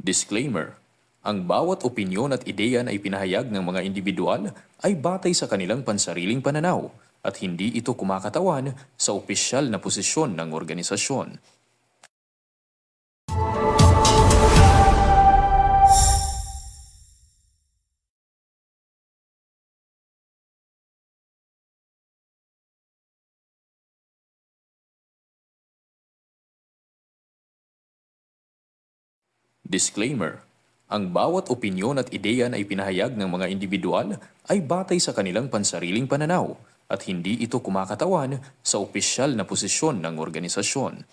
Disclaimer: ang bawat opinyon at ideya na ipinahayag ng mga individual ay batay sa kanilang pansariling pananaw at hindi ito kumakatawan sa opisyal na posisyon ng organisasyon. Disclaimer: ang bawat opinyon at ideya na ipinahayag ng mga individual ay batay sa kanilang pansariling pananaw at hindi ito kumakatawan sa opisyal na posisyon ng organisasyon.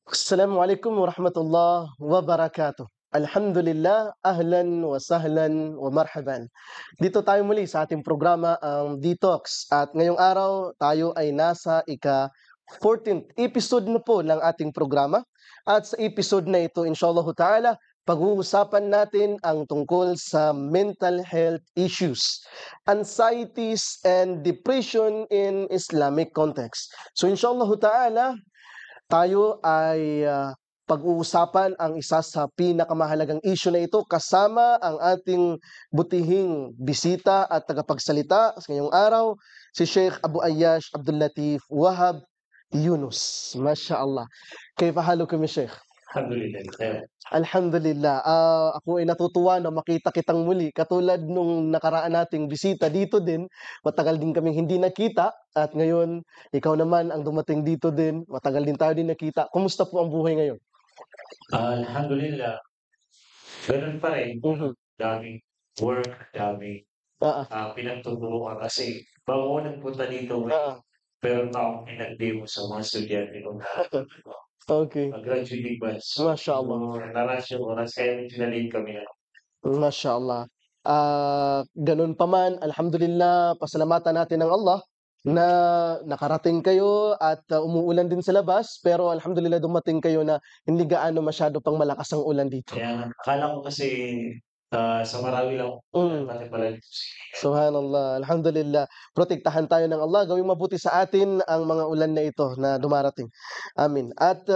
Assalamualaikum warahmatullahi wabarakatuh. Alhamdulillah, ahlan wa sahlan wa marhaban. Dito tayo muli sa ating programa ang Detox at ngayong araw tayo ay nasa ika-14th episode na po ng ating programa at sa episode na ito inshallah ta'ala pag-uusapan natin ang tungkol sa mental health issues, anxieties and depression in Islamic context. So inshallah ta'ala tayo ay pag-uusapan ang isa sa pinakamahalagang issue na ito kasama ang ating butihing bisita at tagapagsalita sa ngayong araw, si Sheikh Abu Ayyash Abdul Latif Wahab Yunus. Masya Allah. Kayfa halukum ya Sheikh? Alhamdulillah. Alhamdulillah. Ako ay natutuwa na makita kitang muli. Katulad nung nakaraan nating bisita dito din, matagal din kaming hindi nakita at ngayon ikaw naman ang dumating dito din. Matagal din tayo din nakita. Kumusta po ang buhay ngayon? Alhamdulillah. Ganun pa rin. Daming work, daming pinagtuturuan kasi bago ako nagpunta dito, pero akong pinag-demo sa mga estudyante ko na Okay. graduating batch. Masya Allah. Naras yung oras, kaya sinalin kami na. Masya Allah. Ganun pa man, alhamdulillah, pasalamatan natin ng Allah na nakarating kayo at umuulan din sa labas, pero alhamdulillah dumating kayo na hindi gaano masyado pang malakas ang ulan dito. Kaya akala ko kasi sa Marawi lang, pati pala dito. Subhanallah, alhamdulillah. Protektahan tayo ng Allah, gawing mabuti sa atin ang mga ulan na ito na dumarating. Amin. At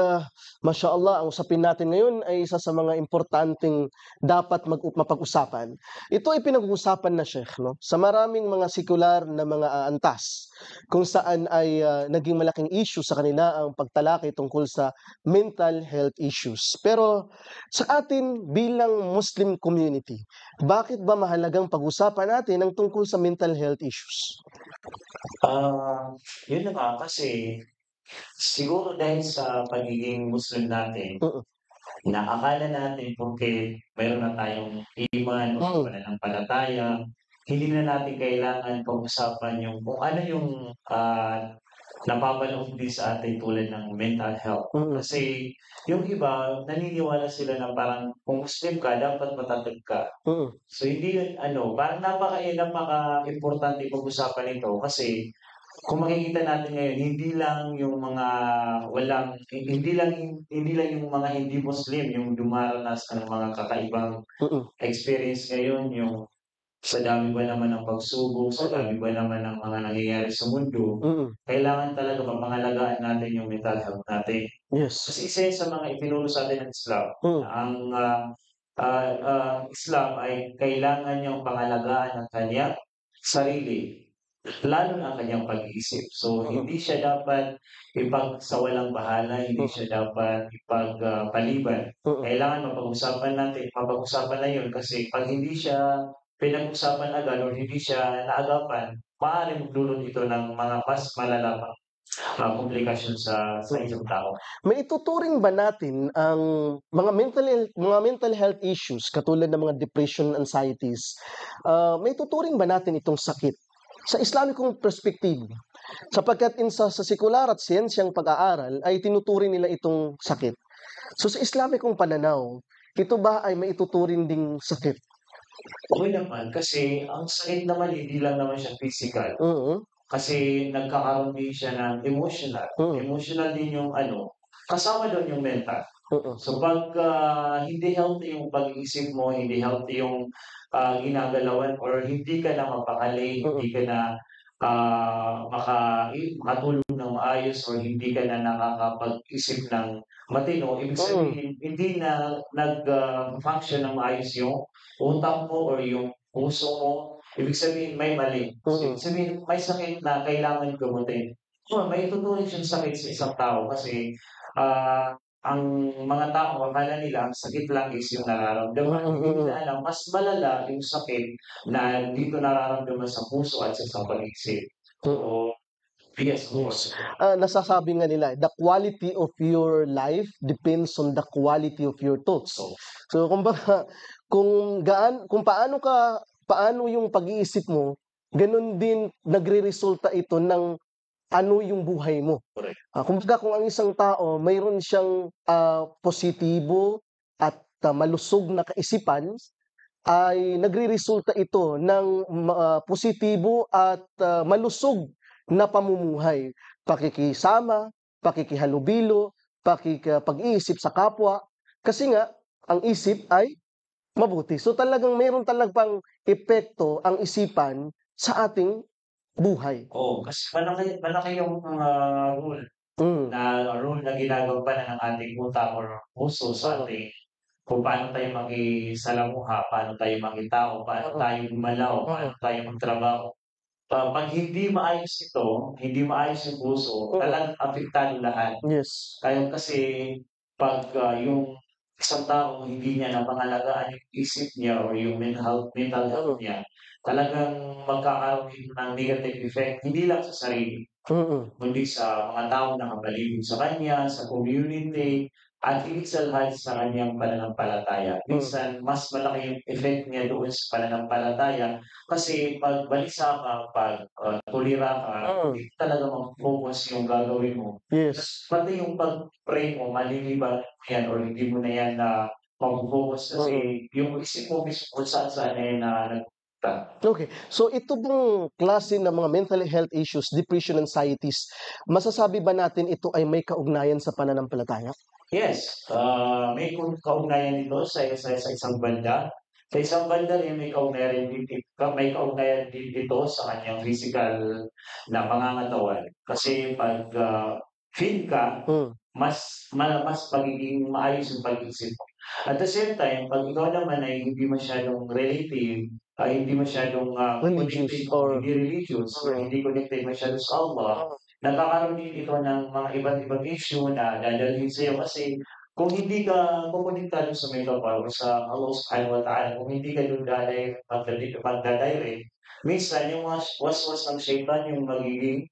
Masya Allah, ang usapin natin ngayon ay isa sa mga importanteng dapat mapag-usapan. Ito ay pinag-uusapan na Sheikh, no? Sa maraming mga sekular na mga antas, kung saan ay naging malaking issue sa kanila ang pagtalakay tungkol sa mental health issues. Pero sa atin bilang Muslim community, bakit ba mahalagang pag-usapan natin ang tungkol sa mental health issues? Yun na nga kasi siguro dahil sa pagiging Muslim natin, na akala natin porque mayroon na tayong iman o pananampalataya, hindi na natin kailangan pag-usapan yung kung ano yung napapaloob din sa atin tulad ng mental health. Kasi yung iba, naniniwala sila na parang kung Muslim ka, dapat matatag ka. So hindi yun, parang napaka-importante pag-usapan ito kasi kung makikita natin ngayon, hindi lang yung mga hindi lang yung mga hindi Muslim yung dumaranas ng mga kakaibang experience ngayon, yung sa dami ba naman ng pagsubok, sa dami ba naman ng mga nangyayari sa mundo, kailangan talaga mapangalagaan natin yung mental health natin. Yes. Kasi isa sa mga itinuro sa atin ng Islam, ang Islam ay kailangan niyang pangalagaan ang kanyang sarili, lalo na ang kanyang pag-iisip. So, hindi siya dapat ipagsawalang bahala, hindi siya dapat ipagpaliban. Kailangan mapag-usapan na yun kasi pag hindi siya pinag-usapan agad o hindi siya naagapan, maaaring magdulot ito ng mga mas malala komplikasyon sa isang tao. May ituturing ba natin ang mga mental health issues katulad ng mga depression, anxieties? May ituturing ba natin itong sakit sa Islamikong perspektive? Sapagkat sa sekular at siyensyang pag-aaral ay tinuturing nila itong sakit. So sa Islamikong pananaw, ito ba ay may ituturing ding sakit? Okay naman, kasi ang sakit naman hindi lang naman siya physical. Kasi nagkakaroon din siya ng emotional. Emotional din yung kasama doon yung mental. So pag hindi healthy yung pag-iisip mo, hindi healthy yung ginagalawan, or hindi ka na mapakali, hindi ka na makatulog ng maayos or hindi ka na nakakapag-isip ng matino, ibig sabihin hindi na function ng maayos yung utak mo or yung puso mo. Ibig sabihin may mali. So, ibig sabihin may sakit na kailangan gamutin. May tuturing siyang sakit sa isang tao kasi, ang mga tao akala nila ang sakit lang is yung nararamdaman. Hindi nila alam mas malala yung sakit na dito nararamdaman sa puso at sa pag-iisip. So, yes, of course. Nasasabi nga nila, the quality of your life depends on the quality of your thoughts. So kumbaga, kung paano yung pag-iisip mo, ganun din nagreresulta ito ng ano yung buhay mo. Correct. Kumbaga kung ang isang tao mayroon siyang positibo at malusog na kaisipan, ay nagreresulta ito ng positibo at malusog na pamumuhay, pakikisama, pakikihalubilo, pag-iisip sa kapwa, kasi nga ang isip ay mabuti. So talagang mayroon talagang epekto ang isipan sa ating buhay. Kasi malaki yung rule Mm. na ginagampanan ng ating utak or puso sa ating kung paano tayo makisalamuha, paano tayo makitao, paano tayo gumalaw, paano tayo magtrabaho. Pag hindi maayos ito, hindi maayos yung puso, talagang apektado lahat. Yes. Kasi pag yung isang tao hindi niya napangalagaan yung isip niya or yung mental health niya, talagang magkakaroon ito ng negative effect, hindi lang sa sarili, kundi sa mga taong nakapaligid sa kanya, sa community, at higit sa lahat sa kanyang pananampalataya. Minsan, mas malaki yung effect niya doon sa pananampalataya kasi pag balisa ka, pag tulira ka, hindi talaga mag-focus yung gagawin mo. Yes. Pati yung pag-pray mo, maliliban yan or hindi mo na yan na mag-focus kasi yung isip mo mismo kung saan-saan na yan na nagpunta. Okay. So ito bang klase ng mga mental health issues, depression, anxieties, masasabi ba natin ito ay may kaugnayan sa pananampalataya? Yes, may kaugnayan nito sa isang banda. Sa isang banda rin may kaugnayan din dito sa kanyang physical na pangangatawan. Kasi pag fit ka, mas magiging maayos yung pag-iisip mo. At the same time, pag ikaw naman ay hindi masyadong relative, hindi masyadong Religious connected o or hindi religious or hindi connected masyado sa Allah, nagkakaroon din ito ng mga iba't ibang issue na dadalhin sa'yo kasi kung hindi ka komunikado sa may kapal o sa Allah Subhanahu wa Ta'ala, kung hindi ka doon magda-direct, minsan yung mga waswas ng shaitan yung magiging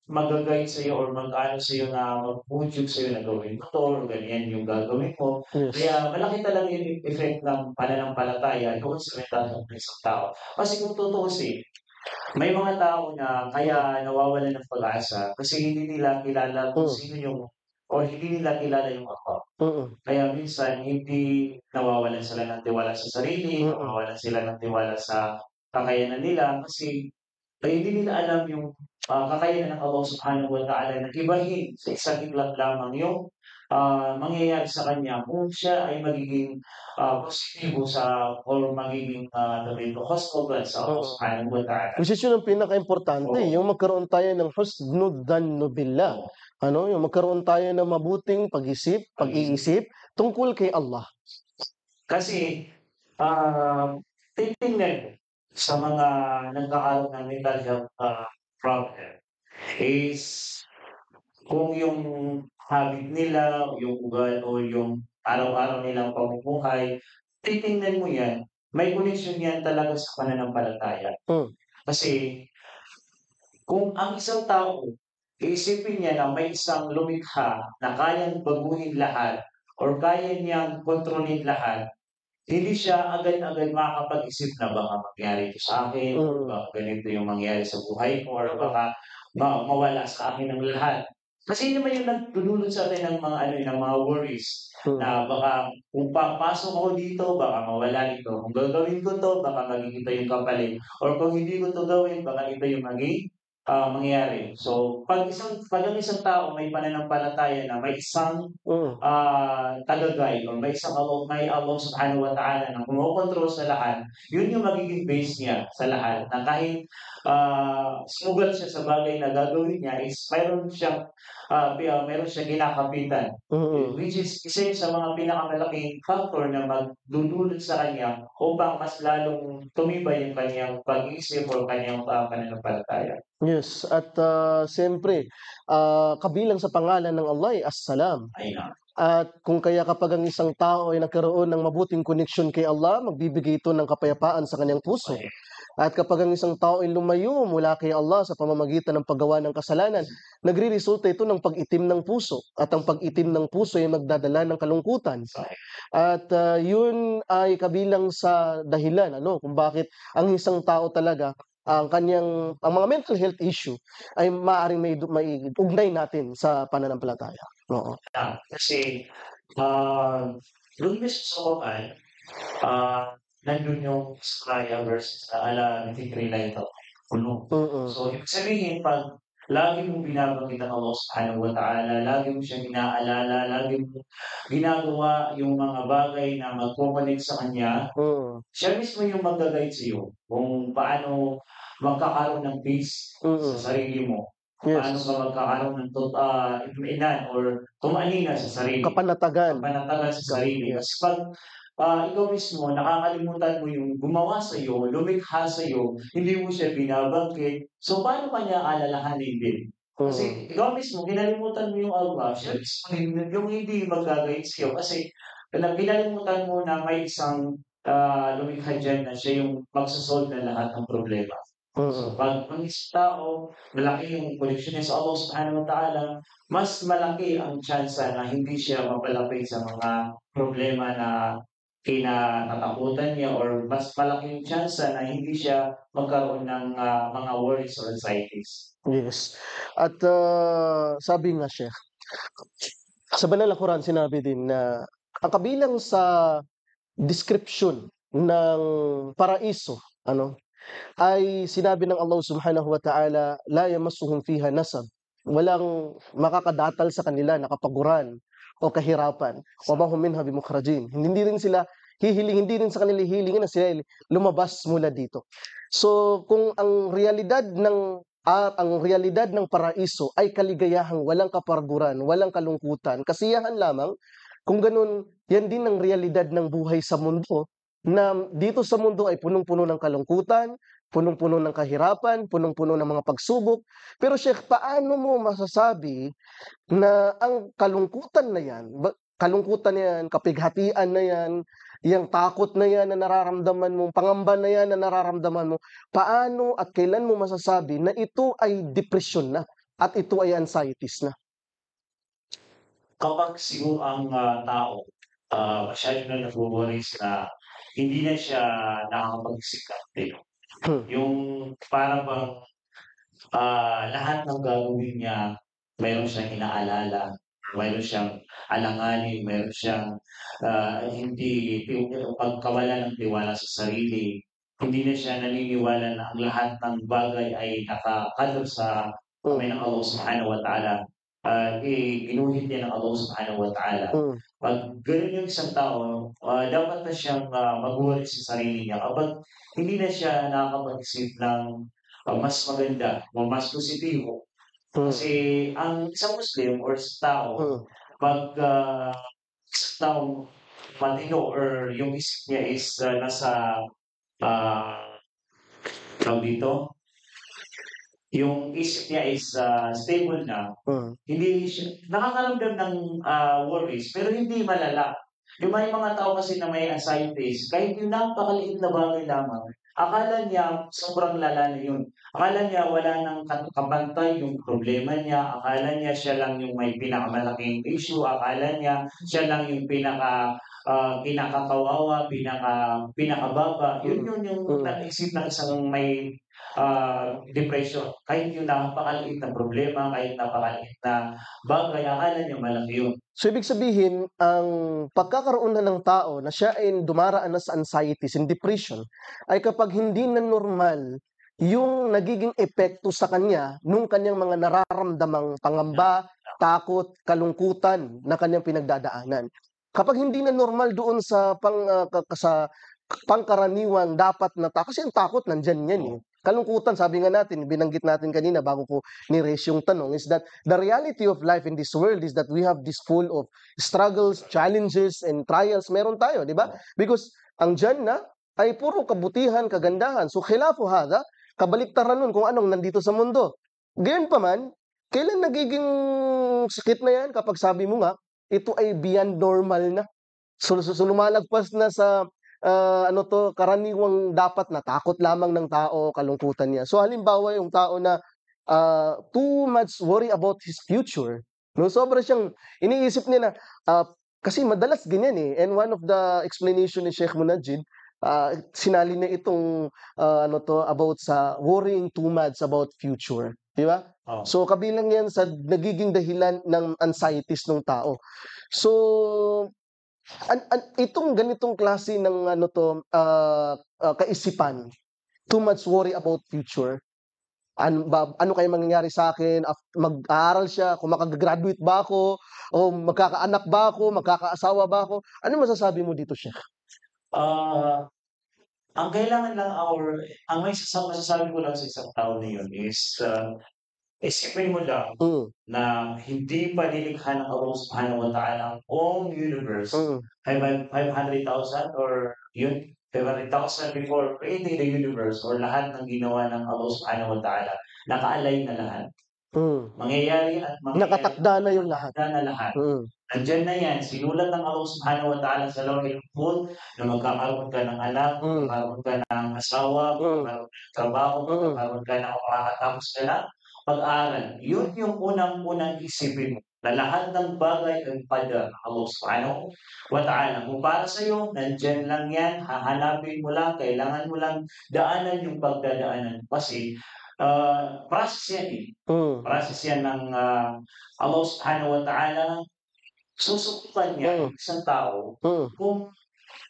mag-guide sa'yo or mag-ano sa'yo na mag-udyog sa'yo na gawin mo 'to or ganyan yung gagawin mo. yes. Kaya malaki talaga yung effect ng pananampalataya doon sa mental health ng isang tao. Kasi kung tutuusin, may mga tao na kaya nawawalan ng pag-asa kasi hindi nila kilala kung sino yung or hindi nila kilala yung Allah. Kaya minsan hindi nawawalan sila ng tiwala sa sarili, nawawalan sila ng tiwala sa kakayanan nila kasi hindi nila alam yung kakayanan ng Allah Subhanahu wa Ta'ala na ibahin sa isang iglap lamang yung mangyayari sa kanya kung siya ay magiging positibo sa or magiging husnul sa Allah Subhanahu wa Ta'ala. Which is yun ang pinaka-importante, yung magkaroon tayo ng husnud dhannu billah. Yung magkaroon tayo ng mabuting pag-iisip tungkol kay Allah. Kasi titingnan sa mga nagkakaroon ng mental health problem is kung yung habit nila, yung ugali o yung araw-araw nilang pamumuhay, titingnan mo yan, may connection yan talaga sa pananampalataya. Kasi kung ang isang tao, iisipin niya na may isang lumikha na kayang baguhin lahat or kaya niyang kontrolin lahat, hindi siya agad-agad makakapag-isip na baka mangyari ito sa akin, or baka ganito yung mangyari sa buhay ko, or baka mawala sa akin ang lahat. Kasi yun naman yung nagdudulot sa atin ng ng mga worries. Na baka kung papasok ako dito, baka mawala ito. Kung gagawin ko to, baka maging ito yung kapalit. Or kung hindi ko to gawin, baka ito yung maging mangyayari. So, pag ang isang tao may pananampalataya na may isang Mm. tagagay or may Allah Subhanahu wa Ta'ala na kumokontrol sa lahat, yun yung magiging base niya sa lahat na kahit sumugal siya sa bagay na gagawin niya is mayroon siyang kinakapitan. Mm. Which is isa yun sa mga pinakamalaking factor na magdudulot sa kanya upang mas lalong tumibay yung kanyang pag-iisip o kanyang pananampalataya. Yes, at siyempre, kabilang sa pangalan ng Allah ay As-Salam. Ayun. At kung kaya kapag ang isang tao ay nagkaroon ng mabuting connection kay Allah, magbibigay ito ng kapayapaan sa kanyang puso. At kapag ang isang tao ay lumayo mula kay Allah sa pamamagitan ng paggawa ng kasalanan, nagre-resulta ito ng pag-itim ng puso. At ang pag-itim ng puso ay magdadala ng kalungkutan. At yun ay kabilang sa dahilan kung bakit ang isang tao talaga ang mga mental health issue ay maaaring may ugnay natin sa pananampalataya. Oo. Kasi doon mismo sa Quran, nandun yung Isaiah verses na 23 na ito. So, ibig sabihin, pag lagi mong binabanggit ang Allah Subhanahu wa Ta'ala, lagi mo siyang inaalala, lagi mo ginagawa yung mga bagay na magko-connect sa Kanya, siya mismo yung mag-guide sa iyo kung paano magkakaroon ng peace sa sarili mo. Paano Yes. ka magkakaroon ng inan or tumanina sa sarili. Kapanatagan. Sa sarili. Yes. Kasi pag ikaw mismo, nakakalimutan mo yung gumawa sa iyo, lumikha sa iyo, hindi mo siya binabanggit, so paano kanya alalahanin din? Kasi ikaw mismo, kinalimutan mo yung Allah, siya mismo yung hindi mag-guide sa iyo. Kasi kinalimutan mo na may isang lumikha dyan na siya yung magsasolve ng lahat ng problema. So, pag ang isang tao, malaki yung connection niya sa Allah Subhanahu wa Ta'ala, mas malaki ang tsansa na hindi siya mapalapit sa mga problema na kinatatakutan niya or mas malaki yung tsansa na hindi siya magkaroon ng mga worries or anxieties. Yes. At sabi nga Sheikh, sa banal na Quran sinabi din na ang kabilang sa description ng paraiso, ay sinabi ng Allah Subhanahu wa Ta'ala, la yamassuhum fiha nasab. Walang makakadatal sa kanila na kapaguran o kahirapan. Wa ma hum minha bimukhrajin. Hindi rin sa kanila hihilingin na sila lumabas mula dito. So, kung ang realidad ng paraiso ay kaligayahang walang kaparguran, walang kalungkutan, kasiyahan lamang, kung ganun, yan din ang realidad ng buhay sa mundo, na dito sa mundo ay punong-puno ng kalungkutan, punong-puno ng kahirapan, punong-puno ng mga pagsubok. Pero Sheikh, paano mo masasabi na ang kalungkutan na yan, kapighatian na yan, yung takot na yan na nararamdaman mo, pangamba na yan na nararamdaman mo, paano at kailan mo masasabi na ito ay depression na at ito ay anxieties na? Kapag siguro ang tao masyado na nag-worries na hindi na siya nakakapag-isip. Yung parang bang lahat ng gagawin niya, mayroon siyang inaalala, mayroon siyang alanganin, mayroon siyang pagkawala ng tiwala sa sarili. Hindi na siya naniniwala na ang lahat ng bagay ay nakakadap sa kamay ng Allah Subhanahu wa Ta'ala. Ginuhit niya ng Allah Subhanahu wa Ta'ala. Pag gano'n yung isang tao, dapat na siyang mag-worry sa sarili niya. Kapag hindi na siya nakakapag-isip ng mas maganda o mas positibo. Kasi ang isang Muslim or isang tao, pag isang taong matino or yung isip niya is nasa tawag dito, yung isip niya is stable na, hindi siya nakakaramdam ng worries pero hindi malala. Yung may mga tao kasi na may anxieties, kahit yung napakaliit na bagay lamang, akala niya sobrang lala na yun. Akala niya wala nang kabantay yung problema niya, akala niya siya lang yung may pinakamalaking issue, akala niya siya lang yung pinakakawawa, pinakababa. Yun yung naisip ng isang may depression. Kahit yung napakaliit na problema, kahit napakaliit na bagay, akala niya malaki yun. So, ibig sabihin, ang pagkakaroon na ng tao na siya ay dumaraan na sa anxieties and depression ay kapag hindi na normal yung nagiging epekto sa kanya nung kanyang mga nararamdamang pangamba, takot, kalungkutan na kanyang pinagdadaanan. Kapag hindi na normal doon sa sa pangkaraniwang dapat na kasi ang takot nandiyan yan eh. Kalungkutan, sabi nga natin, binanggit natin kanina bago ko ni-raise yung tanong, is that the reality of life in this world is that we have this full of struggles, challenges, and trials. Meron tayo, di ba? Because ang Jannah ay puro kabutihan, kagandahan. So khilafu hada, kabaliktaran nun kung anong nandito sa mundo. Gayon pa man, kailan nagiging sakit na yan kapag sabi mo nga, ito ay beyond normal na. So lumalagpas na sa karaniwang dapat na takot lamang ng tao, kalungkutan niya. So halimbawa yung tao na too much worry about his future, no? Sobra siyang iniisip niya na kasi madalas ganyan eh. And one of the explanation ni Sheikh Munajid, sinali na itong about sa worrying too much about future, di ba? Oh. So kabilang yan sa nagiging dahilan ng anxieties ng tao. So itong ganitong klase ng kaisipan, too much worry about future, ano kaya mangyayari sa akin, mag-aaral siya, kung makagagraduate ba ako, o magkakaanak ba ako, magkakaasawa ba ako, ano masasabi mo dito, Sheikh? Ang kailangan lang ang masasabi ko lang sa isang tao na yun is, isipin mo lang na hindi pa nilikha ng Allah Subhanahu wa Ta'ala ang buong universe. 500,000 or yun, 500,000 before creating the universe or lahat ng ginawa ng Allah Subhanahu wa Ta'ala, naka-align na lahat. Mangyayari at Nakatakda na yung lahat. Nakakda na lahat. Nandiyan na yan, sinulat ng Allah Subhanahu wa Ta'ala sa Lawhil Mahfuz na magkakaroon ka ng anak, magkakaroon ka ng asawa, magkakaroon ka ng trabaho, magkakaroon ka ng makakatapos ka na pag-aaral. Yun yung unang-unang isipin mo, na lahat ng bagay ay pada Allah Subhanahu wa Ta'ala. Kung para sa'yo, nandiyan lang yan, hahanapin mo lang, kailangan mo lang daanan yung pagdadaanan. Kasi process yan eh. Process yan ng Allah Subhanahu wa Ta'ala. Susubukan niya yung isang tao kung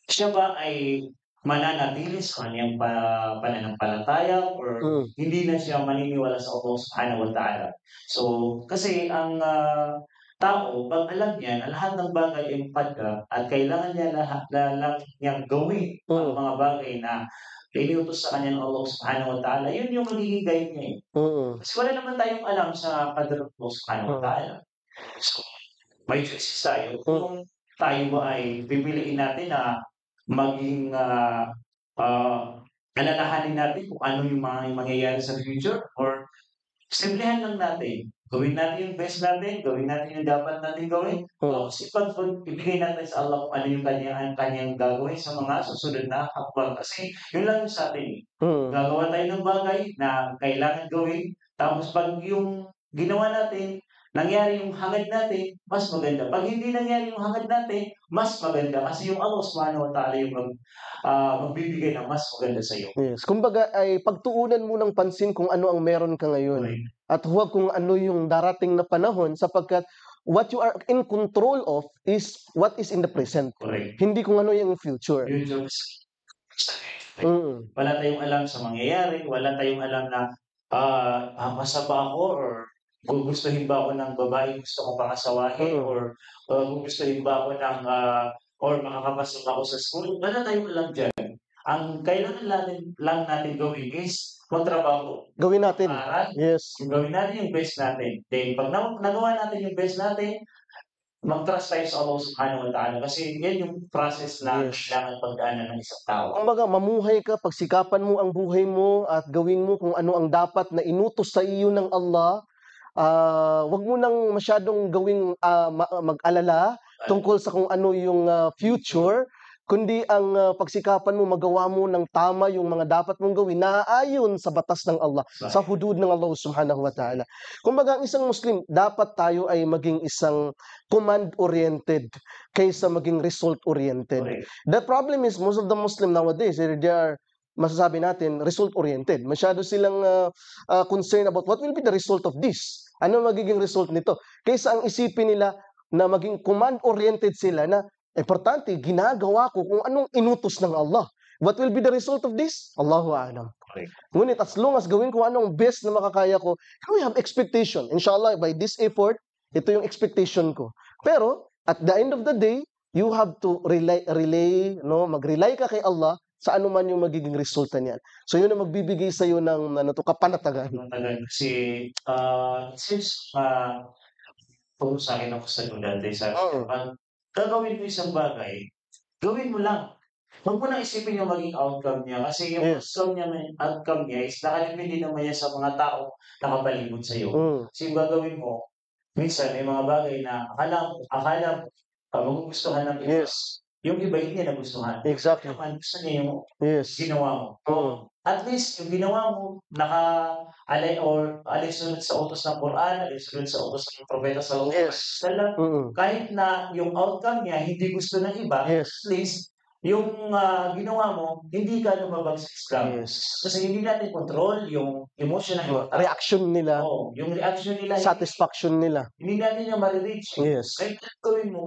siya ba ay mananatili sa kanyang pananampalataya or hindi na siya maniniwala sa Allah Subhanahu wa Ta'ala. So, kasi ang tao, pag alam niya na lahat ng bagay ay pada at kailangan niya lang niyang gawin ang mga bagay na iniutos sa kanya ng Allah Subhanahu wa Ta'ala, yun yung magiging guide niya eh. Kasi wala naman tayong alam sa qadr ng Allah Subhanahu wa Ta'ala. So, may choices tayo. Kung tayo ba ay pipiliin natin na maging alalahanin natin kung ano yung mga mangyayari sa future or simplihan lang natin. Gawin natin yung best natin, gawin natin yung dapat natin gawin. Kasi pag ibigay natin sa Allah kung ano yung kanyang gagawin sa mga susunod na hakbang. Kasi yun lang yung sa atin. Gagawa tayo ng bagay na kailangan gawin. Tapos pag yung ginawa natin, nangyari yung hangad natin, mas maganda. Pag hindi nangyari yung hangad natin, mas maganda. Kasi yung Allah Subhanahu wa Ta'ala yung magbibigay ng mas maganda sa iyo. Yes. Kumbaga ay pagtuunan mo ng pansin kung ano ang meron ka ngayon. Okay. At huwag kung ano yung darating na panahon sapagkat what you are in control of is what is in the present. Correct. Hindi kung ano yung future. Yun yung wala tayong alam sa mangyayari, wala tayong alam na papasa ba ako or gugustuhin ba ako ng babae gusto kong pangasawahin or gugustuhin ba ako ng or makakapasok ako sa school. Wala tayong alam dyan. Ang kailangan lang natin gawin is magtrabaho. Gawin natin. Aral. Yes. Gawin natin yung best natin. Then, pag nagawa natin yung best natin, mag-trust tayo sa Allah Subhanahu wa Ta'ala kasi yan yung process na kailangan pagdaanan ng isang tao. Kumbaga, mamuhay ka, pagsikapan mo ang buhay mo at gawin mo kung ano ang dapat na inutos sa iyo ng Allah. Wag mo nang masyadong gawing mag-alala tungkol sa kung ano yung future, kundi ang pagsikapan mo, magawa mo ng tama yung mga dapat mong gawin na ayon sa batas ng Allah, sa hudud ng Allah Subhanahu wa Ta'ala. Kumbaga, ang isang Muslim, dapat tayo ay maging isang command-oriented kaysa maging result-oriented. Okay. The problem is, most of the Muslim nowadays, they are masasabi natin, result-oriented. Masyado silang concerned about what will be the result of this. Ano magiging result nito? Kaysa ang isipin nila na maging command-oriented sila na, importante, ginagawa ko kung anong inutos ng Allah. What will be the result of this? Allahu a'lam. Correct. Ngunit as long as gawin ko anong best na makakaya ko, we have expectation. Inshallah, by this effort, ito yung expectation ko. Pero, at the end of the day, you have to mag-rely ka kay Allah sa anuman yung magiging resulta niyan. So, yun ang magbibigay sa iyo ng kapanatagan. Kasi, it seems, puro sa akin ako sa dati, sabi ko, pag gagawin mo isang bagay, gawin mo lang. Huwag mo nang isipin yung maging outcome niya kasi yung Yes. outcome niya is nakalagay din naman yan sa mga tao nakapalibot sa'yo. Kasi yung gagawin mo, minsan may mga bagay na akala mo magugustuhan ng iba. Yes. Yung iba hindi niya nagustuhan. Exactly. Naman, gusto niya yung Yes. ginawa mo. At least yung ginawa mo, alinsunod sa utos ng Quran, alinsunod sa utos ng Propeta Sallallahu Alaihi Yes. Wasallam. Kahit na yung outcome niya hindi gusto ng iba, Yes. at least yung ginawa mo, hindi ka lumabag sa Islam. Yes. Kasi hindi natin control yung emotion ng iba. Reaction nila, Oo, yung reaction nila, satisfaction nila. hindi natin yung ma-reach. Yes. Kahit gawin mo,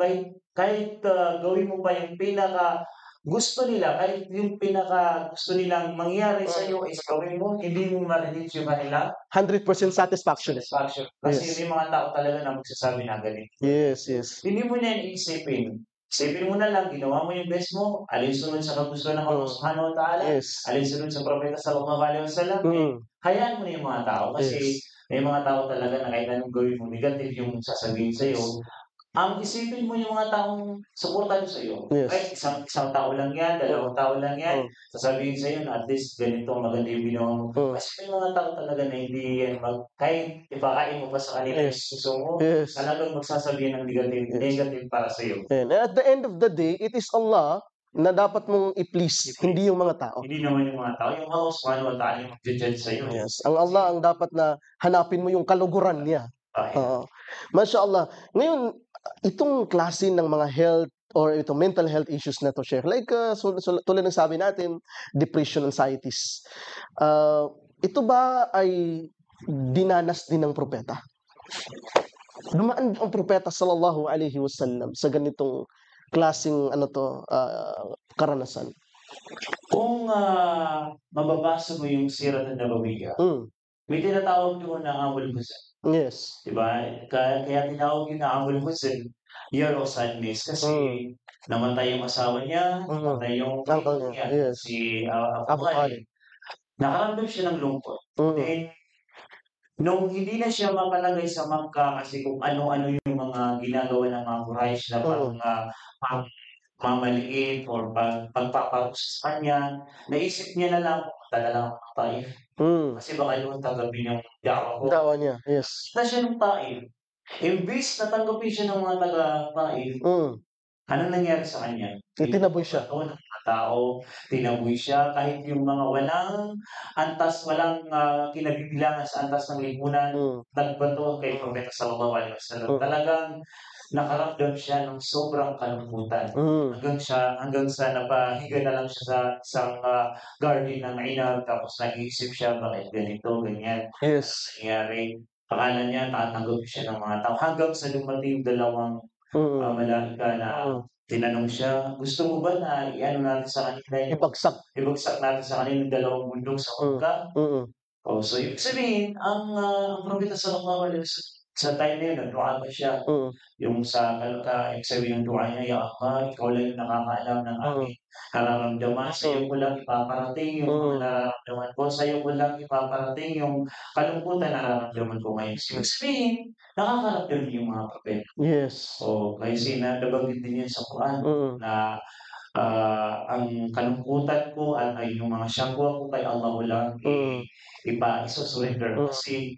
kahit gawin mo pa yung pinaka gusto nila, kahit yung pinaka gusto nilang mangyari sa iyo is gawin mo, hindi mo ma-reach yung kanila 100% satisfaction. Kasi Yes. may mga tao talaga na magsasabi na ganito. Yes, yes. Hindi mo na yan iisipin. Isipin mo na lang, ginawa mo yung best mo, alinsunod sa kagustuhan ng Allah Subhanahu wa Ta'ala, Yes. alinsunod sa Propeta Sallallahu Alaihi Wasallam, hayaan mo na yung mga tao kasi Yes. may mga tao talaga na kahit anong gawin mo, negative yung sasabihin sa iyo. Ang isipin mo yung mga taong suportado sa iyo. Yes. Kahit isang tao lang yan, dalawang tao lang yan, sasabihin sa iyo na at least ganito maganda yung ginawa mo. Kasi may mga tao talaga na hindi yan kahit ipakain mo pa sa kanila yung Yes. gusto mo, Yes. talagang magsasabihin ng negative para sa iyo. And at the end of the day, it is Allah na dapat mong i-please, hindi yung mga tao. Hindi naman yung mga tao. Yung Allah Subhanahu wa Ta'ala yung mag-judge sa iyo. Yes. Ang Allah ang dapat na hanapin mo yung kaluguran niya. Mashallah. Ngayon, itong klase ng mga health or itong mental health issues na to, Sheikh, like tulad ng sabi natin, depression, anxieties. Ito ba ay dinanas din ng propeta? Dumaan ang propeta sallallahu alaihi wasallam sa ganitong klaseng karanasan? Kung mababasa mo yung Sirat an-Nabawiyya, may tinatawag doon na amul huzn. Yes. Diba? Kaya tinawag yun na amul huzn, year of sadness, kasi namatay yung asawa niya, namatay yung Uncle niya, yes. si Abu Talib. Nakaramdam siya ng lungkot. Then, nung hindi na siya mapalagay sa Makkah kasi kung ano-ano yung mga ginagawa ng mga Quraysh na parang mamaliit or pagpaparusa sa kanya, naisip niya na lang, pumunta na lang ako ng Taif. Kasi baka doon tanggapin yung da'wa ko. Dawa niya, yes. Punta siya ng Taif. Imbis na tanggapin siya ng mga taga-Taif, anong nangyari sa kanya? Itinaboy siya. Ng mga tao, tinaboy siya, kahit yung mga walang kinabibilangan sa antas ng lipunan, nagbato kay Propeta Sallallahu Alaihi Wasallam. Talagang nakaramdam siya ng sobrang kalungkutan. Hanggang sa napahiga na lang siya sa isang garden ng inab, tapos nag-iisip siya, bakit ganito, ganyan. Yes. Nangyari. Akala niya, tatanggapin siya ng mga tao. Hanggang sa dumating yung dalawang malaika na tinanong siya, gusto mo ba na i-ano natin sa kanila? Ibagsak natin sa kanila yung dalawang bundok sa Makkah? So, ibig sabihin, ang Propeta Sallallahu Alaihi Wasallam, sa time na yun, nag-dua pa siya. Yung ibig sabihin ng dua niya, Ya Allah, ikaw lang yung nakakaalam ng aking nararamdaman. Sa iyo ko lang ipaparating yung mga nararamdaman ko. Sa iyo ko lang ipaparating yung kalungkutan na nararamdaman ko ngayon. So, ibig sabihin, nakakaramdam niyo yung mga propeta. Yes. Kasi nabanggit din yan sa Quran na ang kalungkutan ko at ay yung mga syakwa ko kay Allah ko lang ipa-surrender. Kasi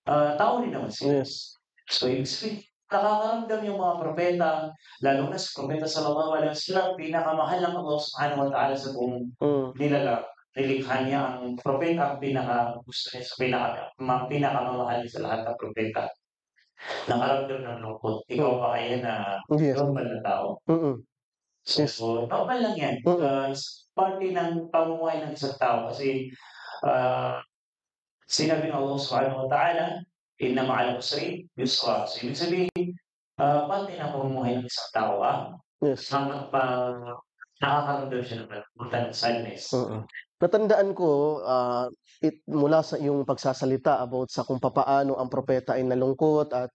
tao rin naman sila. Yes. So, ibig sabihin, nakakaramdam yung mga propeta, lalo na si Propeta Sallallahu Alaihi Wasallam, pinakamahal ng Allah Subhanahu wa Ta'ala sa buong nilalang. Nilikha niya ang propeta, ang pinaka-gusto niya sa pinakamamahal sa lahat ng propeta. Nakaramdam ng lungkot. Ikaw ba kaya na normal na tao? So, normal lang yan. Parte ng pamumuhay ng isang tao kasi sinabi ng Allah Subhanahu wa Ta'ala, inna ma'al usri yusra. So, ibig sabihin, parte ng pamumuhay ng isang tao, Yes. hanggang pa nakakaramdam siya ng sadness. Natandaan ko, mula sa iyong pagsasalita about sa kung papaano ang propeta ay nalungkot at,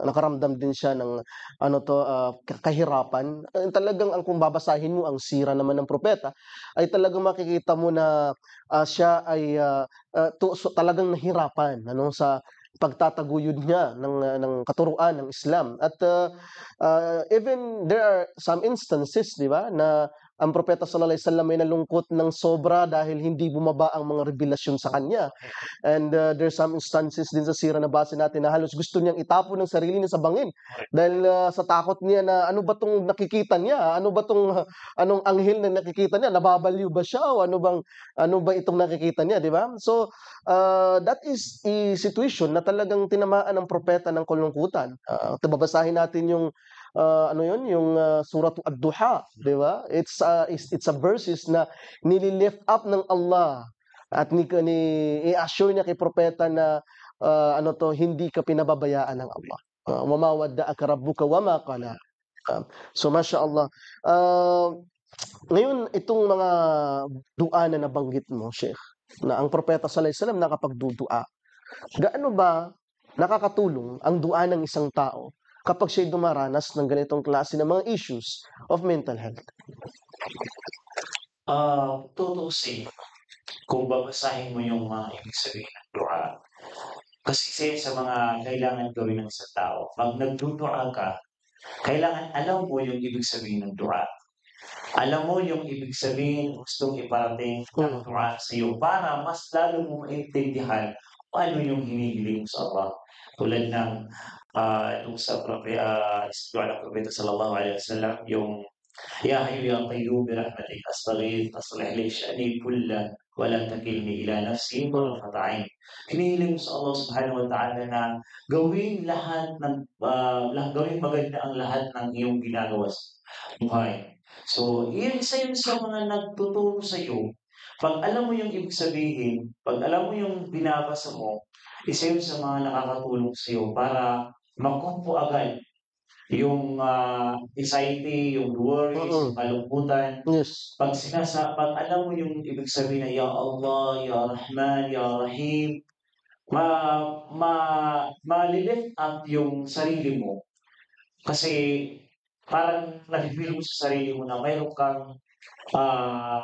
nakaramdam din siya ng ano 'to, kahirapan. Talagang kung babasahin mo ang sira naman ng propeta, ay talagang makikita mo na, siya ay, talagang nahirapan ano, sa pagtataguyod niya ng katuruan ng Islam at, even there are some instances, 'di ba, na ang propeta sallallahu alaihi wasallam ay nalungkot ng sobra dahil hindi bumaba ang mga revelasyon sa kanya. And there's some instances din sa sira na base natin na halos gusto niyang itapon ng sarili niya sa bangin dahil sa takot niya na ano ba tong nakikita niya? Ano ba tong anong anghel na nakikita niya? Nababaliw ba siya o ano ba itong nakikita niya, di ba? So that is a situation na talagang tinamaan ng propeta ng kalungkutan. Babasahin natin yung ano yun, yung Surah Ad-Duha, di ba? It's a verses na nili-lift up ng Allah at i-assure niya kay propeta na ano to, hindi ka pinababayaan ng Allah. Wa ma wadda'aka rabbuka wa ma qala. So mashallah. Ngayon itong mga dua na nabanggit mo, Sheikh, na ang propeta sallallahu alaihi wasallam nakapagdudua. Gaano ba nakakatulong ang dua ng isang tao kapag siya'y dumaranas ng ganitong klase ng mga issues of mental health? Tutuusin, kung babasahin mo yung mga ibig sabihin ng dua, kasi isa sa mga kailangan gawin ng isang tao. 'Pag nagdudua ka, kailangan alam mo yung ibig sabihin ng dua. Alam mo yung ibig sabihin, gustong iparating ng dua sa iyo para mas lalo mo maintindihan kung ano yung hinihiling mo sa Allah. Tulad ng yung sa dua ng propeta sallallahu alaihi wasallam, yung يا حي يا قيوم برحمتك أستغيث أصلح لي شأني كله ولا تكلني إلى نفسي طرفة عين. Hinihiling mo sa Allah subhanahu wa ta'ala na gawin lahat ng gawin maganda ang lahat ng iyong ginagawa sa buhay. So, isa yun sa mga nagtuturo sa iyo. Pag alam mo yung ibig sabihin, pag alam mo yung binabasa mo, isa yun sa mga nakakatulong sa iyo para makumpo agad yung anxiety, yung worries, yung kalungkutan. Yes. Pag alam mo yung ibig sabihin na Ya Allah, Ya Rahman, Ya Rahim, ma ma mali-lift up yung sarili mo. Kasi parang nafi-feel mo sa sarili mo na mayro'n kang ah,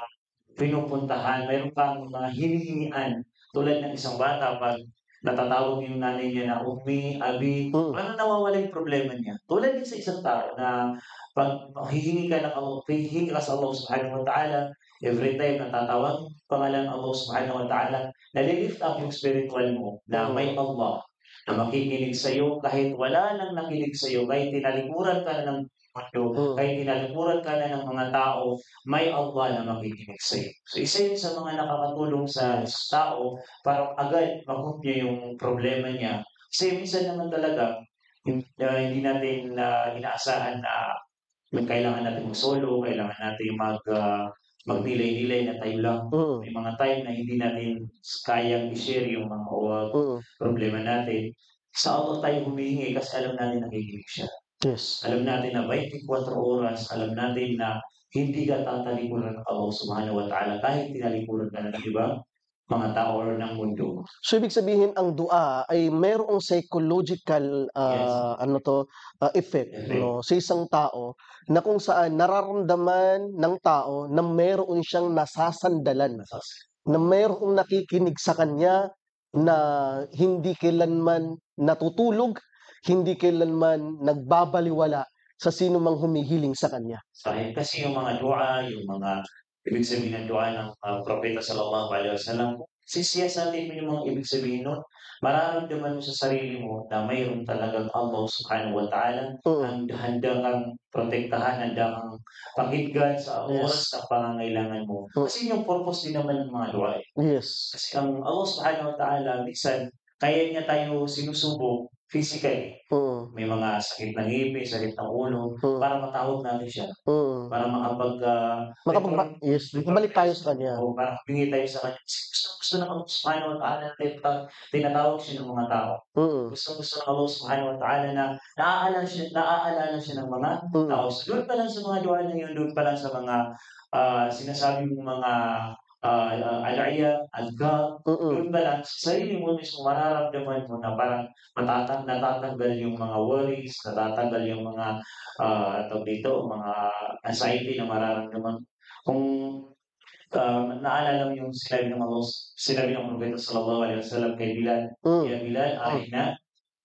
pinupuntahan, mayro'n kang hinihingian. Tulad ng isang bata 'pag natatawag yung nanay niya na ummi, abi, parang nawawala yung problema niya. Tulad din sa isang tao na 'pag hihingi ka sa Allah subhanahu wa ta'ala, every time natatawag yung pangalan ng Allah subhanahu wa ta'ala, nali-lift up yung spiritual mo na may Allah na makikinig sa'yo kahit wala nang nakinig sa'yo, kahit tinalikuran ka na ng mundo, kahit tinalikuran ka na ng mga tao, may Allah na makikinig sa'yo. So isa yun sa mga nakakatulong sa isang tao para agad ma-cope niya yung problema niya. Kasi minsan naman talaga, hindi natin inaasahan na kailangan natin mag-solo, kailangan natin magnilay-nilay na tayo lang. May mga time na hindi natin kayang i-share yung mga problema natin. Sa Allah tayo humihingi kasi alam natin nakikinig siya. Yes. Alam natin na 24 oras, alam natin na hindi ka tatalikuran ng Allah subhanahu wa ta'ala kahit tinalikuran ka na ng ibang mga tao or ng mundo. So ibig sabihin ang dua ay mayroong psychological effect no sa isang tao na kung saan nararamdaman ng tao na mayroon siyang nasasandalan, na mayroong nakikinig sa kanya na hindi kailanman natutulog, hindi kailanman nagbabaliwala sa sino mang humihiling sa kanya. Kasi yung mga dua, yung mga ibig sabihin ng dua ng propeta sallallahu alaihi wasallam, sisiyasatin mo yung mga ibig sabihin nun, mararamdaman mo sa sarili mo na mayroon talagang Allah subhanahu wa ta'ala ang handa kang protektahan, handa kang pakinggan sa oras ng pangangailangan mo. Kasi yung purpose din naman ng mga dua. Yes. Kasi ang Allah subhanahu wa ta'ala, minsan, kaya niya tayo sinusubok physically. May mga sakit ng ngipin, sakit ng ulo, para matawag natin siya. Para makabalik tayo sa kanya. O para humingi tayo sa kanya. Kasi gusto ng Allah subhanahu wa ta'ala na tinatawag siya ng mga tao. Gusto ng Allah subhanahu wa ta'ala na naaalala siya ng mga tao. So doon pa lang sa mga dua na yun, doon pa lang sa mga sinasabi mong mga adaya, adhkar, Mm. yun ba lang sa sarili mo mismo mararamdaman mo na parang natatanggal yung mga worries, natatanggal yung mga, tawag dito, mga anxiety na mararamdaman kung, naalala mo yung sinabi ng propeta sallallahu alaihi wasallam kay Bilal, Hmm. "Ya Bilal, Hmm. a'inna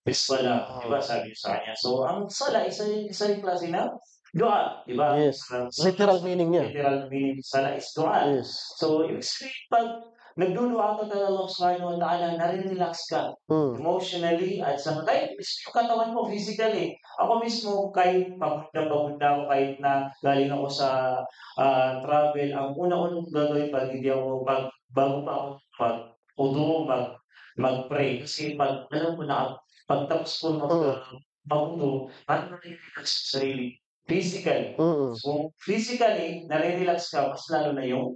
bis-salah." 'Di ba sabi niya sa kanya. So ang sala isa ring klase ng dua, 'di ba? Yes. Sala Literal sa meaning niya. literal meaning sala is dua. Yes. So ibig sabihin 'pag nagdudua ka kay Allah subhanahu wa ta'ala, nare-relax ka Hmm. emotionally at saka kahit mismo yung katawan mo physically. Ako mismo kahit pagod na ako, kahit na galing ako sa, travel, ang una-una kong gagawin 'pag hindi ako bago pa ako mag-wudu, mag-pray kasi 'pag alam ko na pagtapos ko Mm. mag-wudu, parang nare-relax yung sarili, physically. Mm. So, physically nare-relax ka, mas lalo na yung,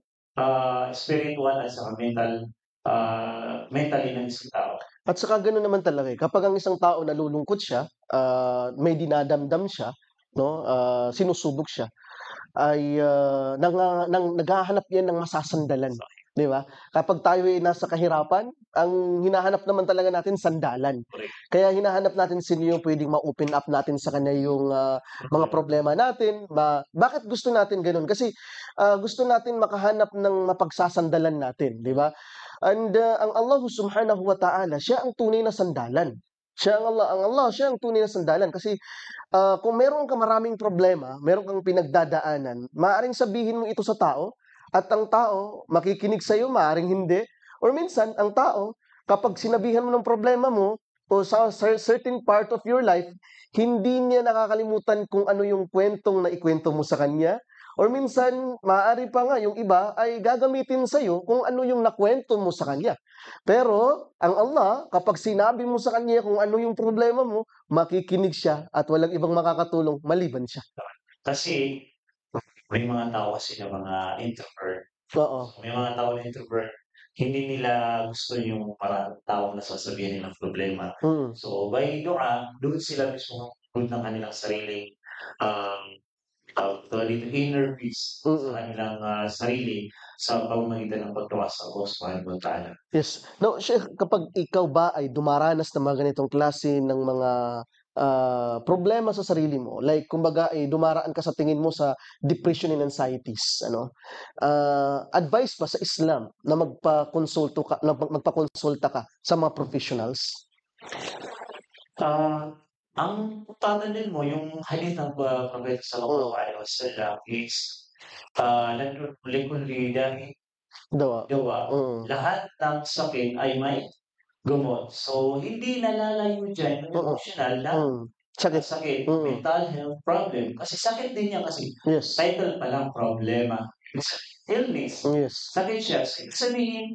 spiritual at saka mentally ng isang tao. At saka gano'n naman talaga, kapag ang isang tao nalulungkot siya, may dinadamdam siya, 'no, sinusubok siya, ay, naghahanap 'yan ng masasandalan, 'di ba? Kapag tayo ay nasa kahirapan, ang hinahanap naman talaga natin sandalan. Correct. Kaya hinahanap natin sino yung puwedeng ma-open up natin sa kanya yung, mga problema natin, bakit gusto natin gano'n? Kasi, gusto natin makahanap ng mapagsasandalan natin, 'di ba? And, ang Allah Subhanahu wa Ta'ala, siya ang tunay na sandalan. Ang Allah siya ang tunay na sandalan kasi, kung meron kang maraming problema, meron kang pinagdadaanan, maaaring sabihin mo ito sa tao at ang tao makikinig sa'yo, maaaring hindi. Or minsan, ang tao, kapag sinabihan mo ng problema mo o sa certain part of your life, hindi niya nakakalimutan kung ano yung kwentong naikwento mo sa kanya. Or minsan, maaari pa nga yung iba ay gagamitin sa'yo kung ano yung nakwento mo sa kanya. Pero ang Allah, kapag sinabi mo sa kanya kung ano yung problema mo, makikinig siya at walang ibang makakatulong maliban siya. Kasi may mga tao kasi na mga introvert. Oo. May mga tao na introvert, hindi nila gusto yung maraming taong nasasabihan nilang problema. Mm. So, by dua, doon sila mismo ng kanilang sariling, um, tawag dito, inner peace sa Mm. kanilang, sarili sa pamamagitan ng paggawa sa Allah subhanahu wa ta'ala. Yes. Now, Sheikh, kapag ikaw ba ay dumaranas ng mga ganitong klase ng mga, problema sa sarili mo, like kumbaga ay dumaraan ka sa tingin mo sa depression and anxieties, ano, advice ba sa Islam na magpakonsulta ka sa mga professionals? Ah, ang tatanungin mo yung hadith ng propeta sallallahu alaihi wasallam is, likulli da'in Dawa. dawa. Mm. Lahat ng sakit ay may gamot. So, hindi nalalayo diyan yung Mm. emotional na Mm. Sakit. sakit, Mm. mental health problem. Kasi sakit din yan kasi Yes. title pa lang problema. It's illness. Yes. Sakit siya. So, ibig sabihin,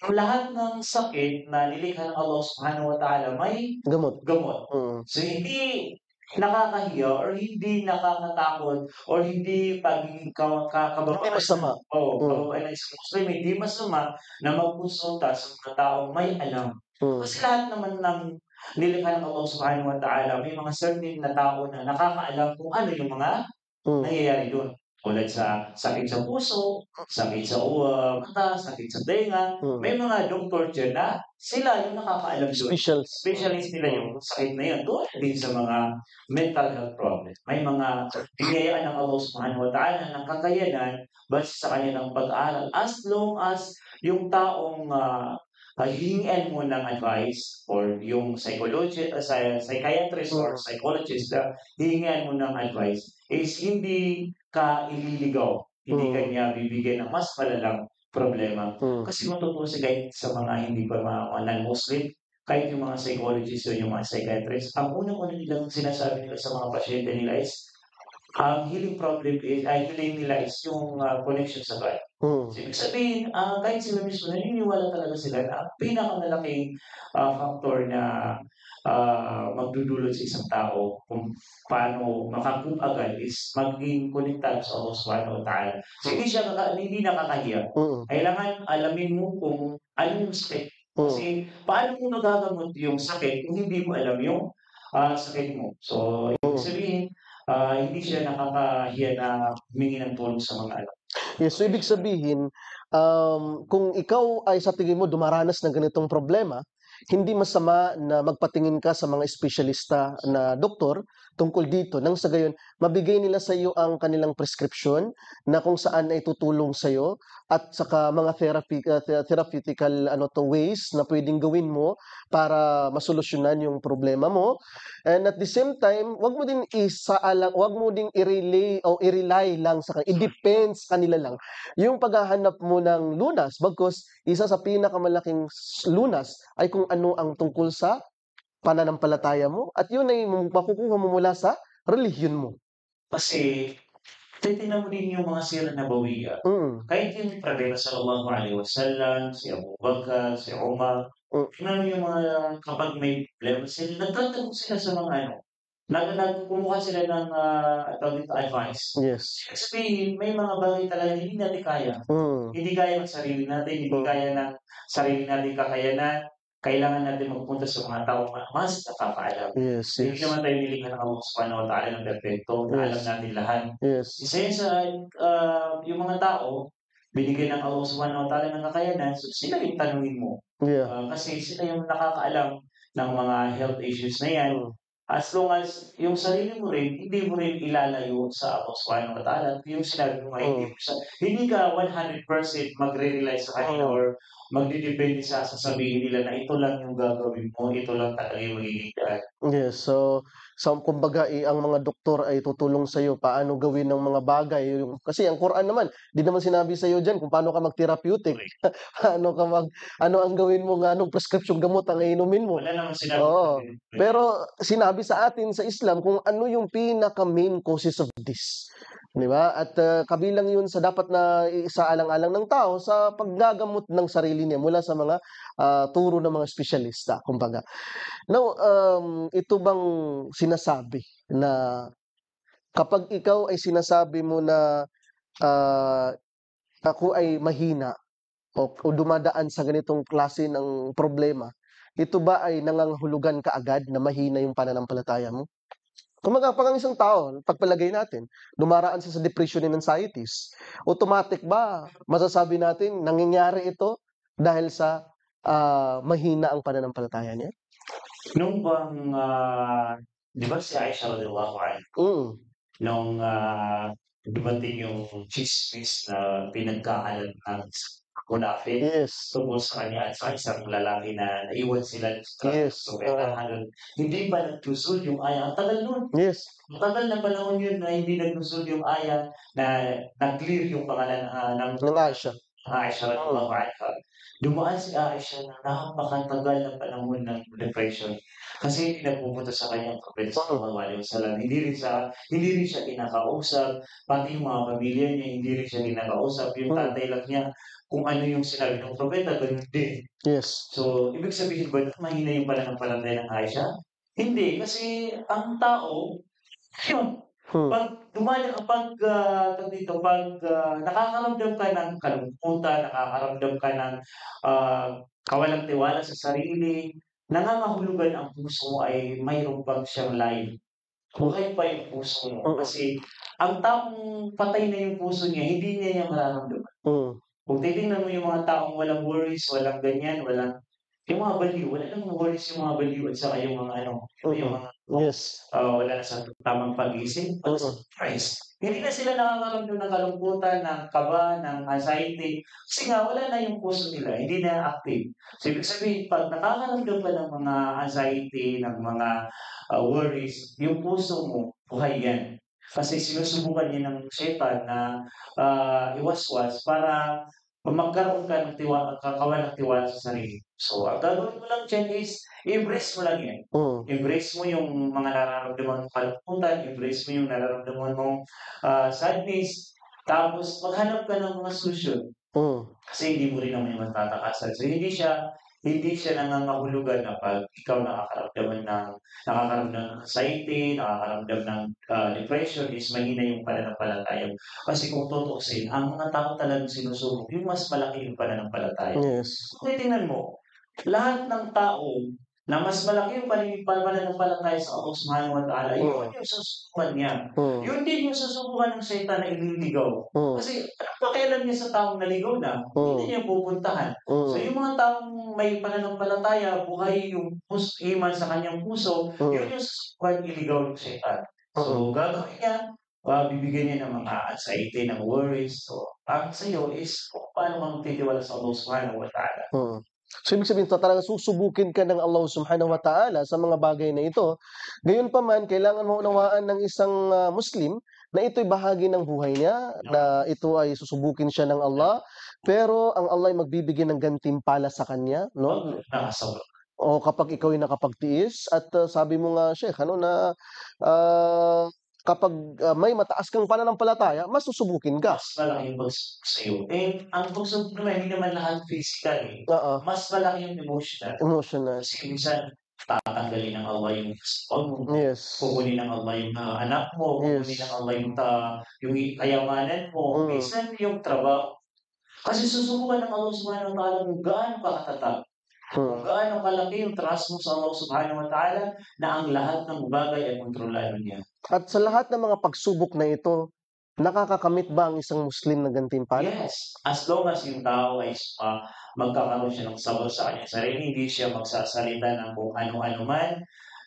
ang lahat ng sakit na nilikha ng Allah subhanahu wa ta'ala may Gamot. gamot. Mm. So, hindi nakakahiya or hindi nakakatakot or hindi pagiging Hindi masama. kababaihan ng isang Muslim, hindi masama na magkonsulta sa mga taong may alam. Mm. Kasi lahat naman ng nilikha ng Allah subhanahu wa ta'ala, may mga certain na tao na nakakaalam kung ano yung mga Mm. nangyayari dun. Tulad sa sakit sa puso, sakit sa mata, sakit sa tenga, Mm. may mga doktor diyan na sila yung nakakaalam dun. Specialist nila yung sakit na yun. Tulad din sa mga mental health problem. May mga biyayaan ng Allah subhanahu wa ta'ala ng kakayanan base sa kanilang pag-aaral as long as yung taong, hihingian mo ng advice or yung psychiatrist or psychologist na hihingian mo ng advice is hindi ka ililigaw, hindi ka niya bibigyan ng mas malalang problema. Mm. Kasi kung tutuusin kahit sa mga hindi pa mga non-Muslim, kahit yung mga psychologist o yung mga psychiatrist, ang unang-una nilang sinasabi nila sa mga pasyente nila is, ang healing nila is yung, connection sa God. Mm. So, ibig sabihin, kahit sila mismo naniniwala talaga sila na ang pinakamalaking, factor na, magdudulot sa isang tao kung paano agad is maging konektado sa Allah subhanahu wa ta'ala. So, hindi nakakahiya. Mm. Kailangan alamin mo kung ano yung sakit. Kasi paano mo magagamot yung sakit kung hindi mo alam yung, sakit mo. So, ibig sabihin, hindi siya nakakahiya na humingi ng tulong sa mga anak. Yes, so ibig sabihin, kung ikaw ay sa tingin mo dumaranas ng ganitong problema, hindi masama na magpatingin ka sa mga espesyalista na doktor tungkol dito nang sa gayon mabigay nila sa iyo ang kanilang prescription na kung saan ay tutulong sa iyo at saka mga therapeutical ways na pwedeng gawin mo para masolusyonan yung problema mo. And at the same time, wag mo ding i-relay o i-rely lang sa i-depends kanila lang yung paghahanap mo ng lunas, bagkus isa sa pinakamalaking lunas ay kung ano ang tungkol sa pananampalataya mo at yun ay makukuha mo mula sa relihiyon mo. Kasi titignan mo din yung mga sira nabawian. Mm, Kahit yung Propeta Sallallahu Alaihi Wasallam, si Abu Bakar, si Umar, mm, tingnan mo yung mga kapag may problema sila, nagtatanong sila sa mga kumuha sila ng tawag dito, advice. yes. Ibig sabihin, may mga bagay talaga na hindi natin kaya. Mm, Hindi kaya ng sarili natin, hindi mm, kaya ng sarili nating kakayanan. Kailangan natin magpunta sa mga taong mas nakakaalam. yes, Hindi yes. naman tayo nilikha ng Allah Subhanahu wa Ta'ala ng perpekto, na alam Yes. natin lahat. Yes. Isa yun sa yung mga tao, binigyan ng Allah Subhanahu wa Ta'ala ng kakayanan, so sila yung tanungin mo. Yeah. Kasi sila yung nakakaalam ng mga health issues na yan. Mm, As long as yung sarili mo rin, hindi mo rin ilalayo sa Allah Subhanahu wa Ta'ala. At yung sinabi mo nga, mm, hindi ka 100% magre-rely sa kanila mm. or magdedepende sa sasabihin nila na ito lang yung gagawin mo, ito lang talaga yung magiging daan. Yes, so kumbaga, ang mga doktor ay tutulong sa'yo paano gawin ang mga bagay, kasi ang Quran naman, 'di naman sinabi sa'yo diyan kung paano ka mag-therapeutic, Correct. paano ka ano ang gawin mo, anong prescription gamot ang iinumin mo. Wala namang sinabi na Oo, ganun. pero sinabi sa atin sa Islam kung ano yung pinaka-main causes of this, 'di ba? At, kabilang yun sa dapat na isaalang-alang ng tao sa paggagamot ng sarili niya mula sa mga, turo ng mga espesyalista kumbaga. Now, ito bang sinasabi na kapag ikaw ay sinasabi mo na, ah, ako ay mahina o dumadaan sa ganitong klase ng problema, ito ba ay nangangahulugan kaagad na mahina yung pananampalataya mo? Kumbaga 'pag ang isang tao, pagpalagay natin, dumaraan siya sa depression and anxieties, automatic ba masasabi natin nangyayari ito dahil sa, mahina ang pananampalataya niya? Nung bang, 'di ba si Aisha radhiyallahu anha, Mm, nung, dumating yung tsismis na pinagkakalat ng munafik yes. tungkol sa kanya at sa isang lalaki na naiwan sila sa Yes, propeta hindi pa naglusod yung aya. Ang tagal nun, yes, matagal na panahon yun na hindi naglusod yung aya na nag-clear yung pangalan, ng ng Aisha. Aisha Mm, radhiyallahu anha. Dumaan si Aisha ng napakatagal na panahon ng depression kasi hindi nagpupunta sa kanya ang propeta mm, sallallahu alaihi wasallam. Hindi rin siya kinakausap, pati yung mga pamilya niya hindi rin siya kinakausap. Yung mm, tatay lang niya kung ano yung sinabi ng propeta gano'n din. yes, So, ibig sabihin ba mahina yung pananampalataya ng Aisha? Hindi, kasi ang tao, yun, hmm, 'pag dito, 'pag, nakakaramdam ka ng kalungkutan, nakakaramdam ka ng, kawalang tiwala sa sarili, nangangahulugan ang puso mo ay mayro'n pang siyang life. hmm, Buhay pa yung puso mo mm, kasi ang taong patay na yung puso niya, hindi niya yan mararamdaman. hmm, Kung titingnan mo yung mga taong walang worries, walang ganyan, yung mga baliw, wala namang worries yung mga baliw at saka yung mga yung mm, mga yes, wala na sa tamang pag-iisip, wala sa mm, stress. Hindi na sila nakakaramdam ng kalungkutan, ng kaba, ng anxiety, kasi nga wala na yung puso nila, hindi na active. So, ibig sabihin 'pag nakakaramdam ka ng mga anxiety, ng mga, worries, yung puso mo buhay yan. Kasi sinusubukan yan ng Siyatan na, iwaswas para magkaroon ka ng kawalang tiwala sa sarili. So, ang gagawin mo lang diyan is i-embrace mo lang yan. hmm, Embrace mo yung mga nararamdaman mong kalungkutan, embrace mo yung nararamdaman mong, sadness, tapos maghanap ka ng mga solusyon. hmm, Kasi hindi mo rin naman yan matatakasan. So, hindi siya nangangahulugan na 'pag ikaw nakakaramdam ng anxiety, nakakaramdam ng, depression is mahina yung pananampalataya mo. Kasi kung tutuusin, ang mga tao talagang sinusubok yung mas malaki yung pananampalataya. yes, Kung titingnan mo, lahat ng tao na mas malaki yung pananampalataya sa Allah Subhanahu wa Ta'ala, yun yung susubukan niya. Yun din yung susubukan ng Satan na ililigaw. Kasi anong pakialam niya sa taong naligaw na, hindi na niya pupuntahan. So yung mga taong may pananampalataya, buhay yung iman sa kanyang puso, yun yung susubukan iligaw ng Satan. So gagawin niya, bibigyan niya ng mga anxiety, ng worries. So ang sa'yo is kung paano ka magtitiwala sa Allah Subhanahu wa Ta'ala. So, ibig sabihin talagang susubukin ka ng Allah Subhanahu wa Ta'ala sa mga bagay na ito. Gayunpaman, kailangan mo unawaan ng isang Muslim na ito'y bahagi ng buhay niya, na ito ay susubukin siya ng Allah, pero ang Allah ay magbibigay ng gantimpala sa kanya, no? Nakasawag. O kapag ikaw ay nakapagtiis at sabi mo nga, Sheikh, ano na kapag may mataas kang pananampalataya, mas susubukin ka. Mas malaki yung pagsubok sa'yo. Ang pagsubok naman, hindi naman lahat physical eh. Oo, Mas malaki yung emotional. emotional. Kasi minsan, tatanggalin ng Allah yung phone mo, Yes. kukunin ng Allah yung anak mo, kukunin ng Allah yung kayamanan mo, minsan yung trabaho. Kasi susubukan ng Allah Subhanahu wa Ta'ala kung gaano ka katatag, kung gaano kalaki yung trust mo sa Allah Subhanahu wa Ta'ala na ang lahat ng bagay ay kontrolado niya. At sa lahat ng mga pagsubok na ito, nakakakamit ba ang isang Muslim ng gantimpala? Yes, as long as yung tao ay magkakaroon siya ng sagot sa kanyang sarili, hindi siya magsasalita ng kung ano-ano man.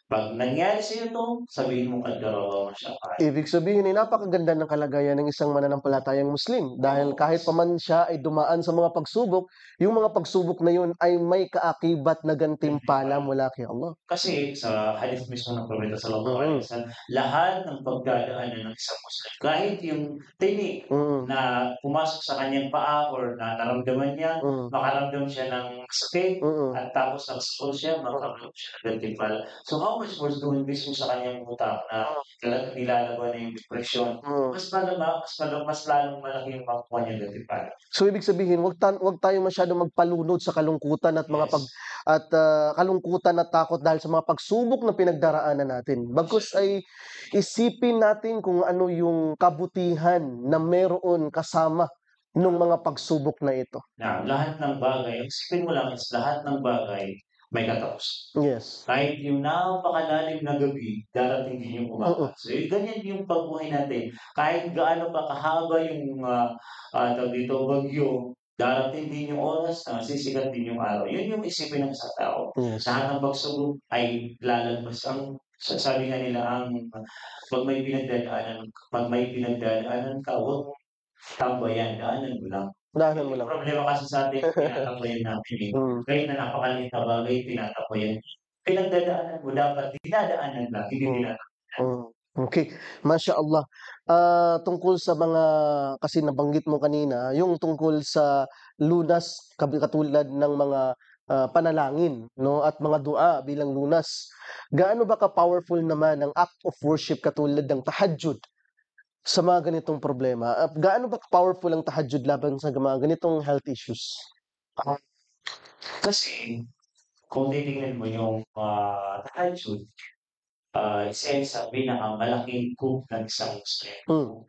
Pag nangyari sa'yo 'to, sabihin mo qaddara siya. Ibig sabihin ay napakaganda ng kalagayan ng isang mananampalatayang Muslim dahil kahit pa man siya ay dumaan sa mga pagsubok, yung mga pagsubok na yun ay may kaakibat na gantimpala mula kay Allah. Kasi sa hadith mismo ng Propeta sallallahu alaihi wasallam, lahat ng pagdadaanan ng isang Muslim, kahit yung tinik na pumasok sa kanyang paa or na naramdaman niya, makaramdam siya ng sakit, at tapos nagsakol siya, makaramdam siya ng gantimpala. So how much more doon mismo sa kanyang utak na talagang nilalaban na yung depression, mas lalong malaki yung makukuha niyang gantimpala. So ibig sabihin, wag tayong masyadong magpalunod sa kalungkutan at kalungkutan at takot dahil sa mga pagsubok na pinagdaraanan natin. Bagkus ay isipin natin kung ano yung kabutihan na meron kasama nung mga pagsubok na ito. Na lahat ng bagay, isipin mo lang is lahat ng bagay may katapusan. Yes. Kahit yung napakalalim na gabi, darating din yung umaga. So, ganyan yung pagbuhay natin. Kahit gaano pa kahaba yung tawag dito, bagyo, darating din yung oras na sisikat din yung araw. Yun yung isipin ng isang tao. Yes. Lahat ng pagsubok ay lalabas. Sabi nga nila, pag may pinagdadaanan ka, huwag tambayan, daanan mo lang. Daanan mo lang. Yung problema kasi sa atin, tinatapayan natin eh. Kahit na napakaliit na bagay, tinatapayan. Pinagdadaanan mo, dapat dinadaanan lang, hindi dinadaanan. Okay, Masya Allah. Tungkol sa mga, kasi nabanggit mo kanina, yung tungkol sa lunas, katulad ng mga panalangin, no, at mga dua bilang lunas. Gaano ba ka-powerful naman ang act of worship katulad ng tahajjud sa mga ganitong problema? Gaano ba ka-powerful ang tahajjud laban sa mga ganitong health issues? Kasi, kung titingnan mo yung tahajjud, isa yan sa pinakamalaking coup ng isang Muslim.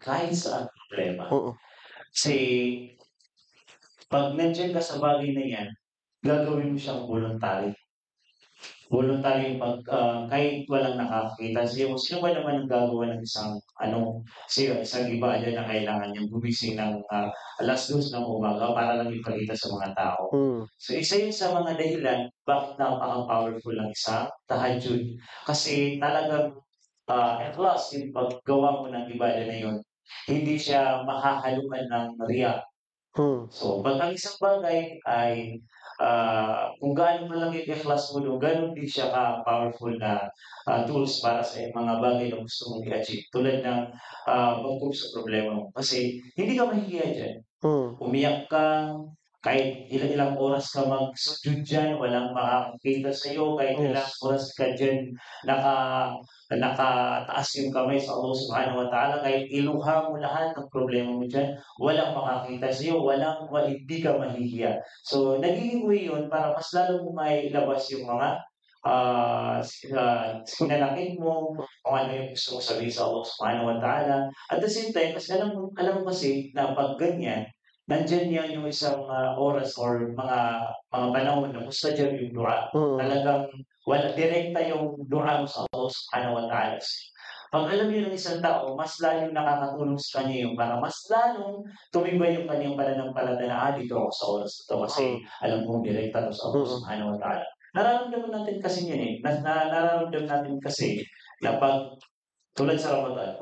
Kahit saan problema. Kasi, pag nandiyan ka sa bagay na yan, gagawin mo siyang voluntary. Voluntary yung kahit walang nakakakita. Sino ba naman ang gagawa ng isang ibada na kailangan niyang gumising ng 2:00 ng umaga para lang ipakita sa mga tao. So isa yun sa mga dahilan bakit napaka-powerful ng isang tahajjud. Kasi talagang ikhlas yung paggawa mo ng ibada na yun. Hindi siya mahahaluan ng riya. So, pag ang isang bagay ay kung gaano mo lang i-ikhlas mo doon, gano'n din siya ka-powerful na tools para sa mga bagay na gusto mong i-achieve. Tulad ng pag-cope sa problema mo. Kasi hindi ka mahihiya dyan. Umiyak ka, kahit ilang oras ka mag-sujud dyan, walang makakakita sa'yo, kahit ilang oras ka dyan nakataas yung kamay sa Allah Subhanahu wa Ta'ala, kahit iluha mo lahat ng problema mo dyan, walang makakita sa'yo, hindi ka mahihiya. So, nagiging way yun para mas lalo mo mailabas yung mga sinalakit mo, kung ano yung gusto mo sabihin sa Allah Subhanahu wa Ta'ala. At the same time, kasi alam mo kasi na pag ganyan, nandiyan yan yung isang oras or mga panahon na mustajab yung dua. Talagang wala direkta yung dua mo sa Allah Subhanahu wa Ta'ala. Pag alam yun ng isang tao, mas lalong nakakatulong sa kanya yung para mas lalong tumibay yung kanyang pananampalataya, dito ako sa oras na 'to kasi alam kong direkta 'to sa Allah Subhanahu wa Ta'ala. Nararamdaman natin kasi yun, eh, nararamdaman natin kasi na 'pag tulad sa Ramadan,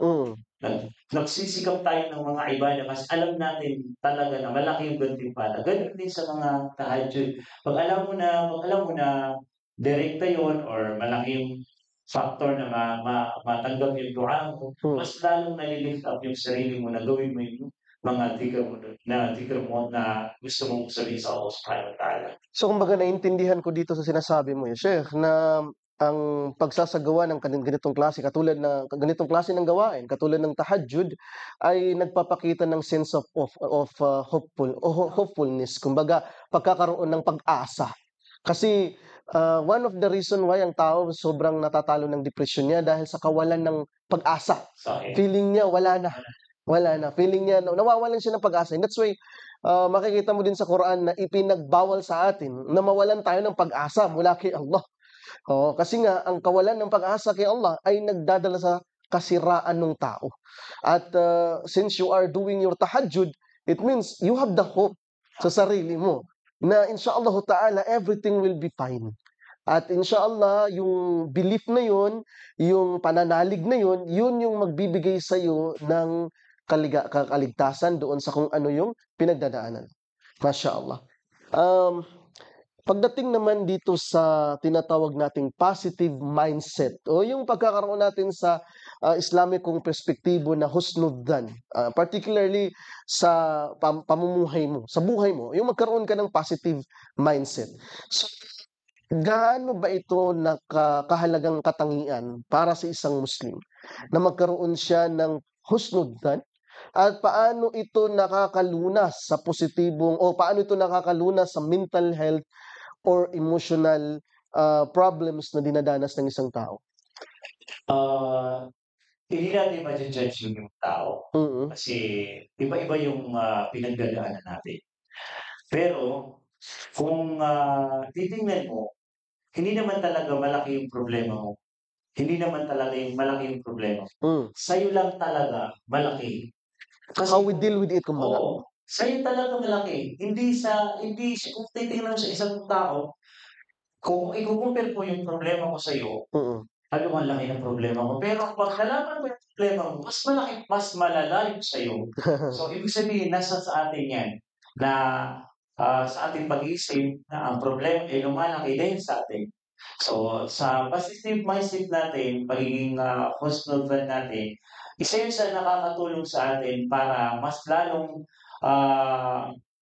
nagsisikap tayo ng mga ibadah kasi alam natin talaga na malaki yung gantimpala. Gano'n din sa mga tahajjud. Pag alam mo na direkta yun or malaki yung factor na matanggap yung dua mo, mas lalong nali-lift up yung sarili mo na gawin mo yung mga dhikr mo na gusto mong sabihin sa Allah Subhanahu wa Ta'ala. So kumbaga naintindihan ko dito sa sinasabi mo, Sheikh, na ang pagsasagawa ng ganitong klase ganitong klase ng gawain katulad ng tahajjud ay nagpapakita ng sense of hopefulness, kumbaga pagkakaroon ng pag-asa. Kasi one of the reason why ang tao sobrang natatalo ng depression niya dahil sa kawalan ng pag-asa. Sahih. Feeling niya wala na. Feeling niya nawawalan siya ng pag-asa. And that's why makikita mo din sa Quran na ipinagbawal sa atin na mawalan tayo ng pag-asa mula kay Allah. Kasi nga ang kawalan ng pag-asa kay Allah ay nagdadala sa kasiraan ng tao. At since you are doing your tahajjud, it means you have the hope sa sarili mo na inshallah ta'ala everything will be fine. At inshallah yung belief na yun, yung pananalig na yun, yun yung magbibigay sa iyo ng kaligtasan doon sa kung ano yung pinagdadaanan. Mashallah. Pagdating naman dito sa tinatawag nating positive mindset o yung pagkakaroon natin sa Islamikong perspektibo na husnudhan, particularly sa pamumuhay mo, sa buhay mo, yung magkaroon ka ng positive mindset. So, gaano ba ito kahalagang katangian para sa isang Muslim na magkaroon siya ng husnudhan? At paano ito nakakalunas sa paano ito nakakalunas sa mental health or emotional problems na dinadanas ng isang tao? Hindi natin ma-judge yung tao kasi iba-iba yung pinagdadaanan natin. Pero kung titingnan mo, hindi naman talaga malaki yung problema mo. Hindi naman talaga yung malaki yung problema. Sa'yo lang talaga malaki. Kasi How we deal with it, kumbaga. Oo, sa'yo talaga malaki. Hindi kung titingnan mo sa isang tao, kung i-compare ko yung problema ko sa'yo, sabi ko, ang laki ng problema ko. Pero pag nalaman mo yung problema mo, mas malaki, mas malala yung sa'yo. So, ibig sabihin, nasa sa atin yan, na sa ating pag-iisip, na ang problema ay lumalaki din sa atin. So, sa positive mindset natin, pagiging husnudhan natin, isa yun sa nakakatulong sa atin para mas lalong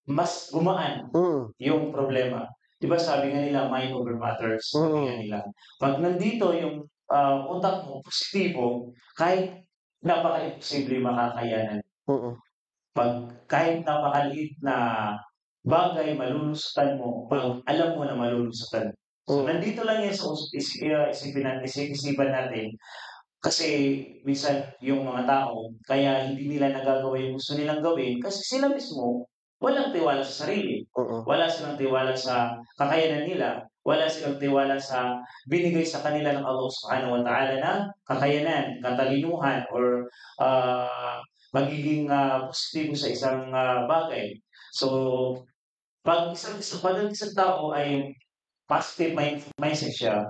mas gumaan yung problema. Diba sabi nga nila, mind over matters. Sabi nga nila. Pag nandito yung utak mo, positibo, kahit napaka-imposible makakayanan. Kahit napakaliit na bagay, malulusutan mo, alam mo na malulusutan. So, nandito lang yan sa isipan natin. Kasi minsan yung mga tao, kaya hindi nila nagagawa yung gusto nilang gawin kasi sila mismo walang tiwala sa sarili. Wala silang tiwala sa kakayanan nila. Wala silang tiwala sa binigay sa kanila ng Allah Subhanahu wa Ta'ala na kakayanan, katalinuhan, or magiging positibo sa isang bagay. So, pag isang tao ay positive mindset siya,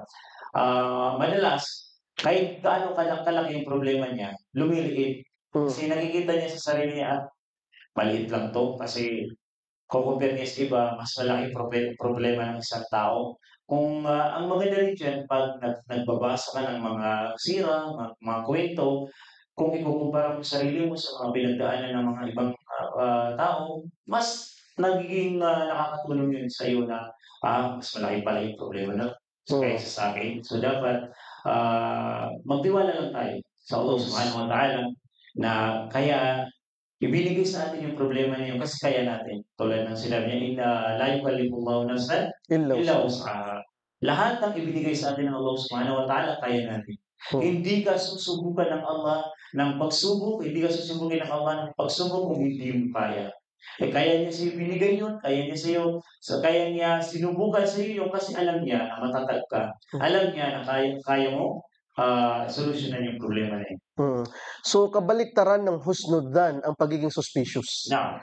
madalas, kahit gaano kalaki yung problema niya, lumiliit. Kasi nakikita niya sa sarili niya, maliit lang to kasi compare niya sa iba, mas malaki problema ng isang tao. Kung ang maganda rin dyan, pag nagbabasa ka ng mga sira, mga kwento, kung ikukumpara mo sarili mo sa mga pinagdaanan ng mga ibang tao, mas nagiging nakakatulong yun sa iyo na mas malaki pala yung problema na kaysa sa akin. So dapat magtiwala lang tayo sa Allah Subhanahu wa Ta'ala na kaya ibinigay sa atin yung problema niya kasi kaya natin. Tulad ng sinabi niya, la yukallifullahu nafsan illa wus'aha. Lahat ng ibinigay sa atin ng Allah Subhanahu wa Ta'ala, kaya natin. Hindi ka susubukan ng Allah ng pagsubok, hindi ka susubukin ng Allah ng pagsubok kung hindi mo kaya. Kaya niya sa'yo binigay yun, kaya niya sinubukan sa'yo yun kasi alam niya na matatag ka. Alam niya na kaya mo, solusyonan yung problema na yun. So, kabaliktaran ng husnudan ang pagiging suspicious. Now,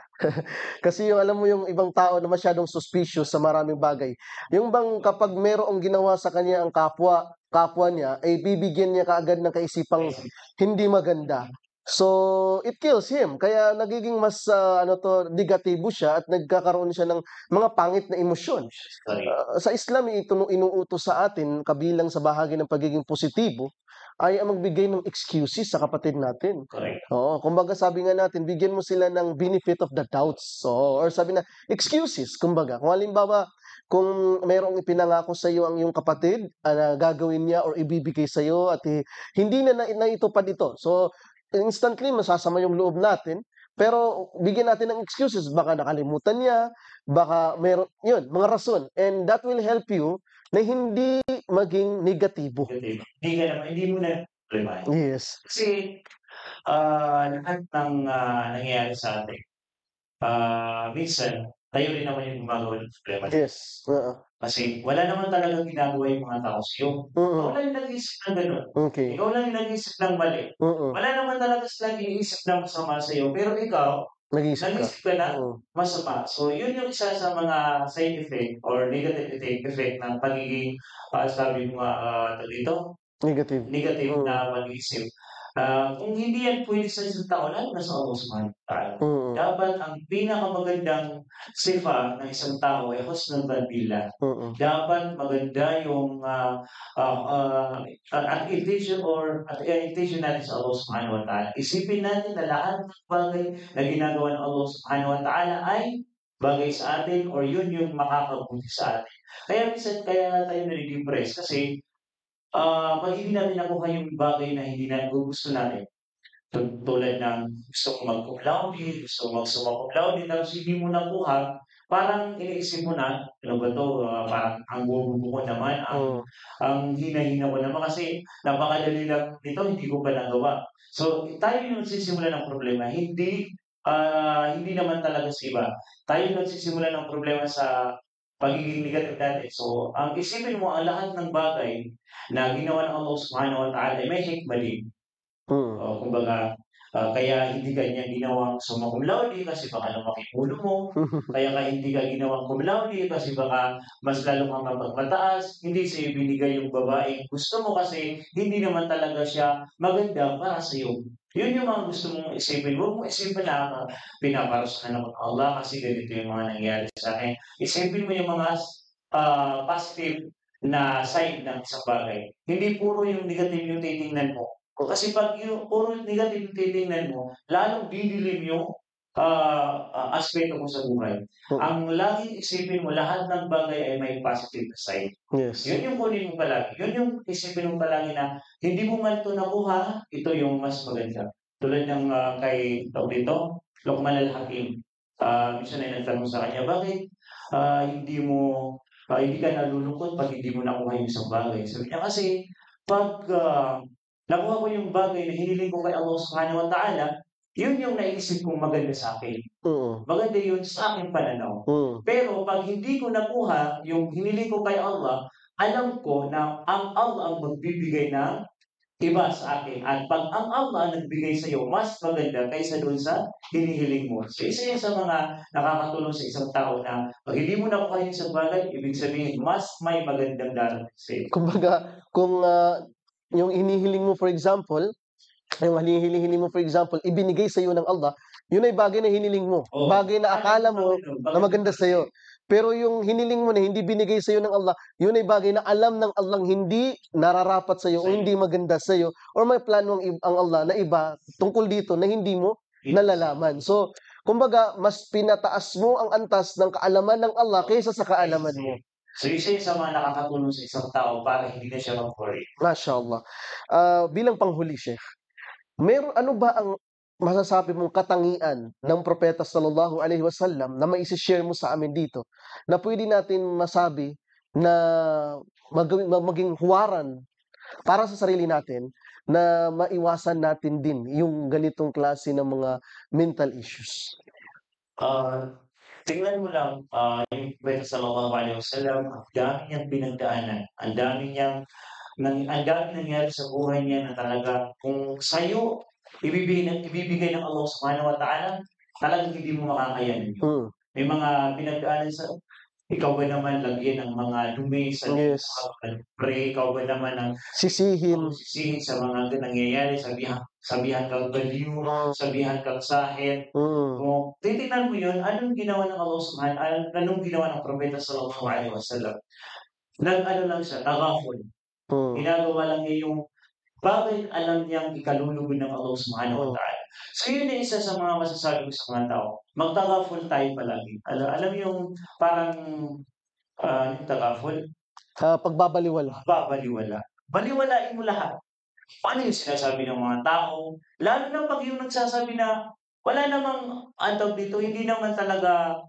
Kasi yung alam mo yung ibang tao na masyadong suspicious sa maraming bagay. Yung bang kapag merong ginawa sa kanya ang kapwa niya, ay bibigyan niya kaagad ng kaisipang hindi maganda. So, it kills him. Kaya nagiging mas negatibo siya at nagkakaroon siya ng mga pangit na emosyon. sorry. Sa Islam, ito inuutos sa atin, kabilang sa bahagi ng pagiging positibo, ay ang magbigay ng excuses sa kapatid natin. Correct. Oo, kumbaga sabi nga natin, bigyan mo sila ng benefit of the doubts. So, or sabi na, excuses, kumbaga. Kung halimbawa, kung mayroong ipinangako sa iyo ang iyong kapatid, na gagawin niya or ibibigay sa iyo at hindi na naitupad ito. So, instantly, masasama yung loob natin. Pero bigyan natin ng excuses, baka nakalimutan niya, baka meron, yun, mga rason. And that will help you na hindi maging negatibo. Hindi mo na problemahin. Yes. Kasi, lahat ng nangyayari sa atin, minsan, tayo rin naman yung gumagawa ng problema. Yes. Kasi wala naman talagang ginagawa yung mga tao sa'yo. Ikaw lang yung nag-iisip ng gano'n. Okay. Ikaw lang yung nag-iisip ng mali. Wala naman talaga silang iniisip na masama sa'yo. Pero ikaw, nag-iisip ka na masama. So, yun yung isa sa mga side effect or negative effect ng pagiging, sabi mo nga, dito, negative na pag-iisip. Kung hindi yan pwede sa isang tao, lalo na sa Allah Subhanahu wa Ta'ala. Dapat ang pinakamagandang sifa ng isang tao ay husnul badila. Dapat maganda yung intention natin sa Allah Subhanahu wa Ta'ala. Isipin natin na lahat ng bagay na ginagawa ng Allah Subhanahu wa Ta'ala ay bagay sa atin or yun yung makakabuti sa atin. Kaya minsan kaya tayo nare-depress kasi pag hindi natin nakuha yung bagay na hindi natin gusto natin, tulad ng gusto ko mag-cum laude, gusto ko mag-summa cum laude, tapos hindi mo nakuha, parang iniisip mo na, ano ba 'to, parang ang bobo ko naman, ang hina-hina ko naman kasi napakadali lang nito, hindi ko pa nagawa. So, tayo yung nagsisimula ng problema, hindi naman talaga sa iba. Tayo yung nagsisimula ng problema sa pagiging negative natin. So, ang isipin mo ang lahat ng bagay na ginawa ng Allah Subhanahu wa Ta'ala ay may hikmah din. Kumbaga, kaya hindi ka niya ginawang summa cum laude kasi baka lumaki ulo mo. Kaya hindi ka ginawang cum laude kasi baka mas lalo kang mapagmataas. Hindi sa'yo binigay yung babaeng gusto mo kasi hindi naman talaga siya maganda para sa'yo. Yun yung mga gusto mong isipin. Huwag mong isipin na pinaparusahan ako ng Allah kasi ganito yung mga nangyari sa akin. Isipin mo yung mga positive na side ng isang bagay. Hindi puro yung negative yung titingnan mo. Kasi pag yung puro negative yung titingnan mo, lalong didilim yung aspeto mo sa buhay. Ang laging isipin mo, lahat ng bagay ay may positive na side. Yes. Yun yung kunin mo palagi. Yun yung isipin mo palagi na hindi mo man ito nakuha, ito yung mas maganda. Tulad ng kay dito, Luqman al-Hakim. Minsan ay nagtanong sa kanya, bakit hindi ka nalulungkot pag hindi mo nakuha yung isang bagay? Sabi niya kasi, pag nakuha ko yung bagay na hiniling ko kay Allah Subhanahu wa Ta'ala, yun yung naisip kong maganda sa akin. Maganda yun sa aking pananaw. Pero pag hindi ko nakuha yung hiniling ko kay Allah, alam ko na ang Allah ang magbibigay ng iba sa akin. At pag ang Allah ang nagbigay sa iyo, mas maganda kaysa doon sa hinihiling mo. So, isa yan sa mga nakakatulong sa isang tao na pag hindi mo nakuha yung isang bagay, ibig sabihin, mas may magandang darating sa iyo. Kumbaga, kung yung hinihiling mo, for example, ibinigay sa iyo ng Allah, yun ay bagay na hiniling mo. Bagay na akala mo na maganda sa iyo. Pero yung hiniling mo na hindi binigay sa iyo ng Allah, yun ay bagay na alam ng Allah hindi nararapat sa iyo o hindi maganda sa iyo or may plano ang Allah na iba tungkol dito na hindi mo nalalaman. So, kumbaga, mas pinataas mo ang antas ng kaalaman ng Allah kaysa sa kaalaman mo. So, isa sa mga nakakatulong sa isang tao para hindi na siya mag-worry. MashaAllah. Bilang panghuli, Sheikh, ano ba ang masasabi mong katangian ng Propeta Sallallahu Alaihi Wasallam na maisi-share mo sa amin dito na pwede natin masabi na maging huwaran para sa sarili natin na maiwasan natin din yung ganitong klase ng mga mental issues? Ah, tingnan mo lang, yung Propeta sallallahu alaihi wasallam, ang dami niyang pinagdaanan, ang daming nangyari sa buhay niya na talaga kung sa'yo ibibigay ng Allah Subhanahu wa Ta'ala, talagang hindi mo makakayanan yun. Mm. May mga pinagdaanan ikaw ba naman lagyan ng mga dumi sa Yes. pre, ikaw ba naman ang Sisihin. sisihin sa mga nangyayari, sabihan kang baliw, sabihan kang sahid. Mm. Kung titignan mo yun, anong ginawa ng Allah anong ginawa ng Propeta sallallahu alaihi wasallam? Nag-ano lang siya, tagaful. Mm. Ginagawa lang niya yung bakit alam niyang ikalulugod ng Allah Subhanahu wa Mm. Ta'ala. So yun yung isa sa mga masasabi ko sa mga tao, magtaka-full tayo palagi. Alam mo yung parang, yung taka-full, Pagbabaliwala. babaliwala. Baliwalain mo lahat. Paano yung sinasabi ng mga tao, lalo na 'pag yung nagsasabi na wala namang anong tawag dito, hindi naman talaga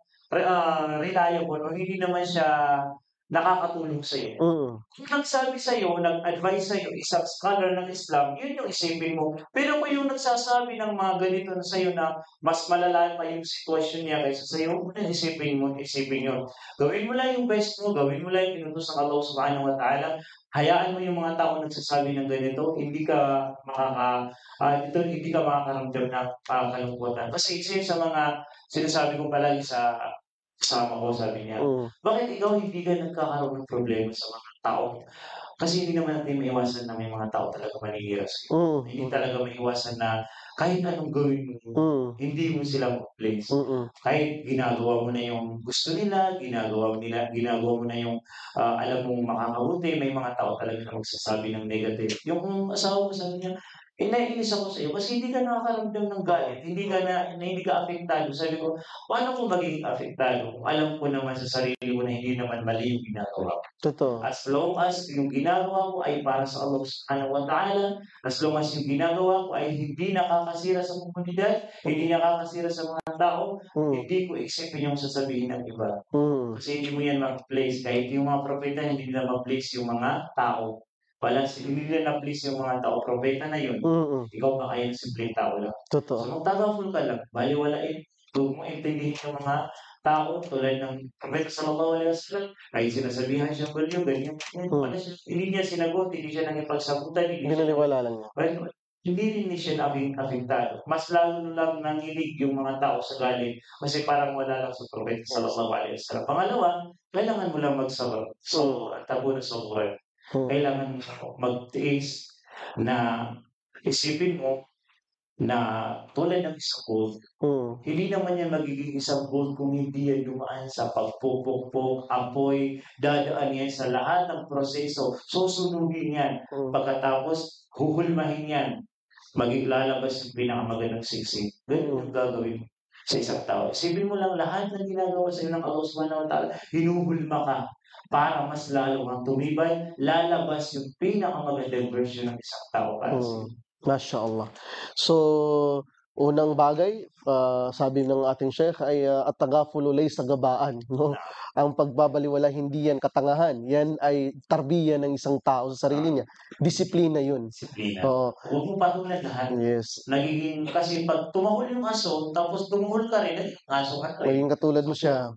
reliable o hindi naman siya nakakatulong sa'yo. Mm. Kung nagsabi sa'yo, nag-advise sa'yo isang scholar ng Islam, yun yung isipin mo. Pero kung yung nagsasabi ng mga ganito na sa'yo na mas malala pa yung sitwasyon niya kaysa sa'yo, huwag mo na isipin yun. Gawin mo lang yung best mo, gawin mo lang yung inutos ng Allah Subhanahu wa Ta'ala. Hayaan mo yung mga tao nagsasabi ng ganito, hindi ka makakaramdam ng kalungkutan. Kasi isa yun sa mga sinasabi ko palagi sa kasama ko, sabi niya, Mm. bakit ikaw hindi ka nagkakaroon ng problema sa mga tao? Kasi hindi naman natin maiwasan na may mga tao talaga manghihirap sa'yo. Hindi Mm. talaga maiwasan na kahit anong gawin mo, Mm. hindi mo sila ma-please. Mm. Kahit ginagawa mo na yung gusto nila, ginagawa mo na yung alam mong makakabuti, may mga tao talaga na magsasabi ng negative. Yung asawa ko sabi niya, naiinis ako sa'yo kasi hindi ka nakakaramdam ng galit, hindi ka apektado. Sabi ko, paano ko magiging apektado kung alam ko naman sa sarili ko na hindi naman mali yung ginagawa ko? Totoo. As long as yung ginagawa ko ay para sa Allah Subhanahu wa Ta'ala, as long as yung ginagawa ko ay hindi nakakasira sa komunidad, hindi nakakasira sa mga tao, Mm. hindi ko isipin yung sasabihin ng iba. Mm. Kasi hindi mo yan ma-please. Kahit yung mga propeta, hindi nila ma-please yung mga tao. Hindi nila na-please yung mga tao. Propeta na yun. Mm. Ikaw pa kaya simpleng tao lang. Totoo. So magtaka-full ka lang. Baliwalain. Huwag mo intindihin yung mga tao tulad ng Propeta sallallahu alaihi wasallam. Kahit sinasabihan siya baliw, ganyan. Hindi niya sinagot, hindi siya nakipagsagutan, Binaliwala lang niya. well, hindi rin siya apektado. Mas lalo lang nanginig yung mga tao sa galit kasi parang wala lang sa Propeta sallallahu alaihi wasallam. Pangalawa, kailangan mo lang magsabr. So, tabo na sobra. Mm. Kailangan mo magtiis na isipin mo na tulad ng isang gold, Mm. hindi naman yan magiging isang gold kung hindi yan dumaan sa pagpupukpok, apoy, dadaan yan sa lahat ng proseso, susunugin yan. Mm. Pagkatapos, huhulmahin yan. Lalabas yung pinakamagandang siksik. Ganun yung gagawin mo sa isang tao. Isipin mo lang lahat ng ginagawa sa ng Allah Subhanahu wa Ta'ala, hinuhulma ka para mas lalo kang tumibay, lalabas yung pinakamagandang version ng isang tao para sa iyo. Masya Allah. So, unang bagay, sabi ng ating Sheikh ay at-tagafulu laysa gabaan, no? Ang pagbabaliwala hindi yan katangahan. Yan ay tarbiya ng isang tao sa sarili niya. Disiplina yun. Disiplina. Oo. Huwag mo patulan lahat. Yes. Kasi pag tumahol yung aso, tapos tumuhol ka rin, naging aso ka rin. Maging katulad mo siya.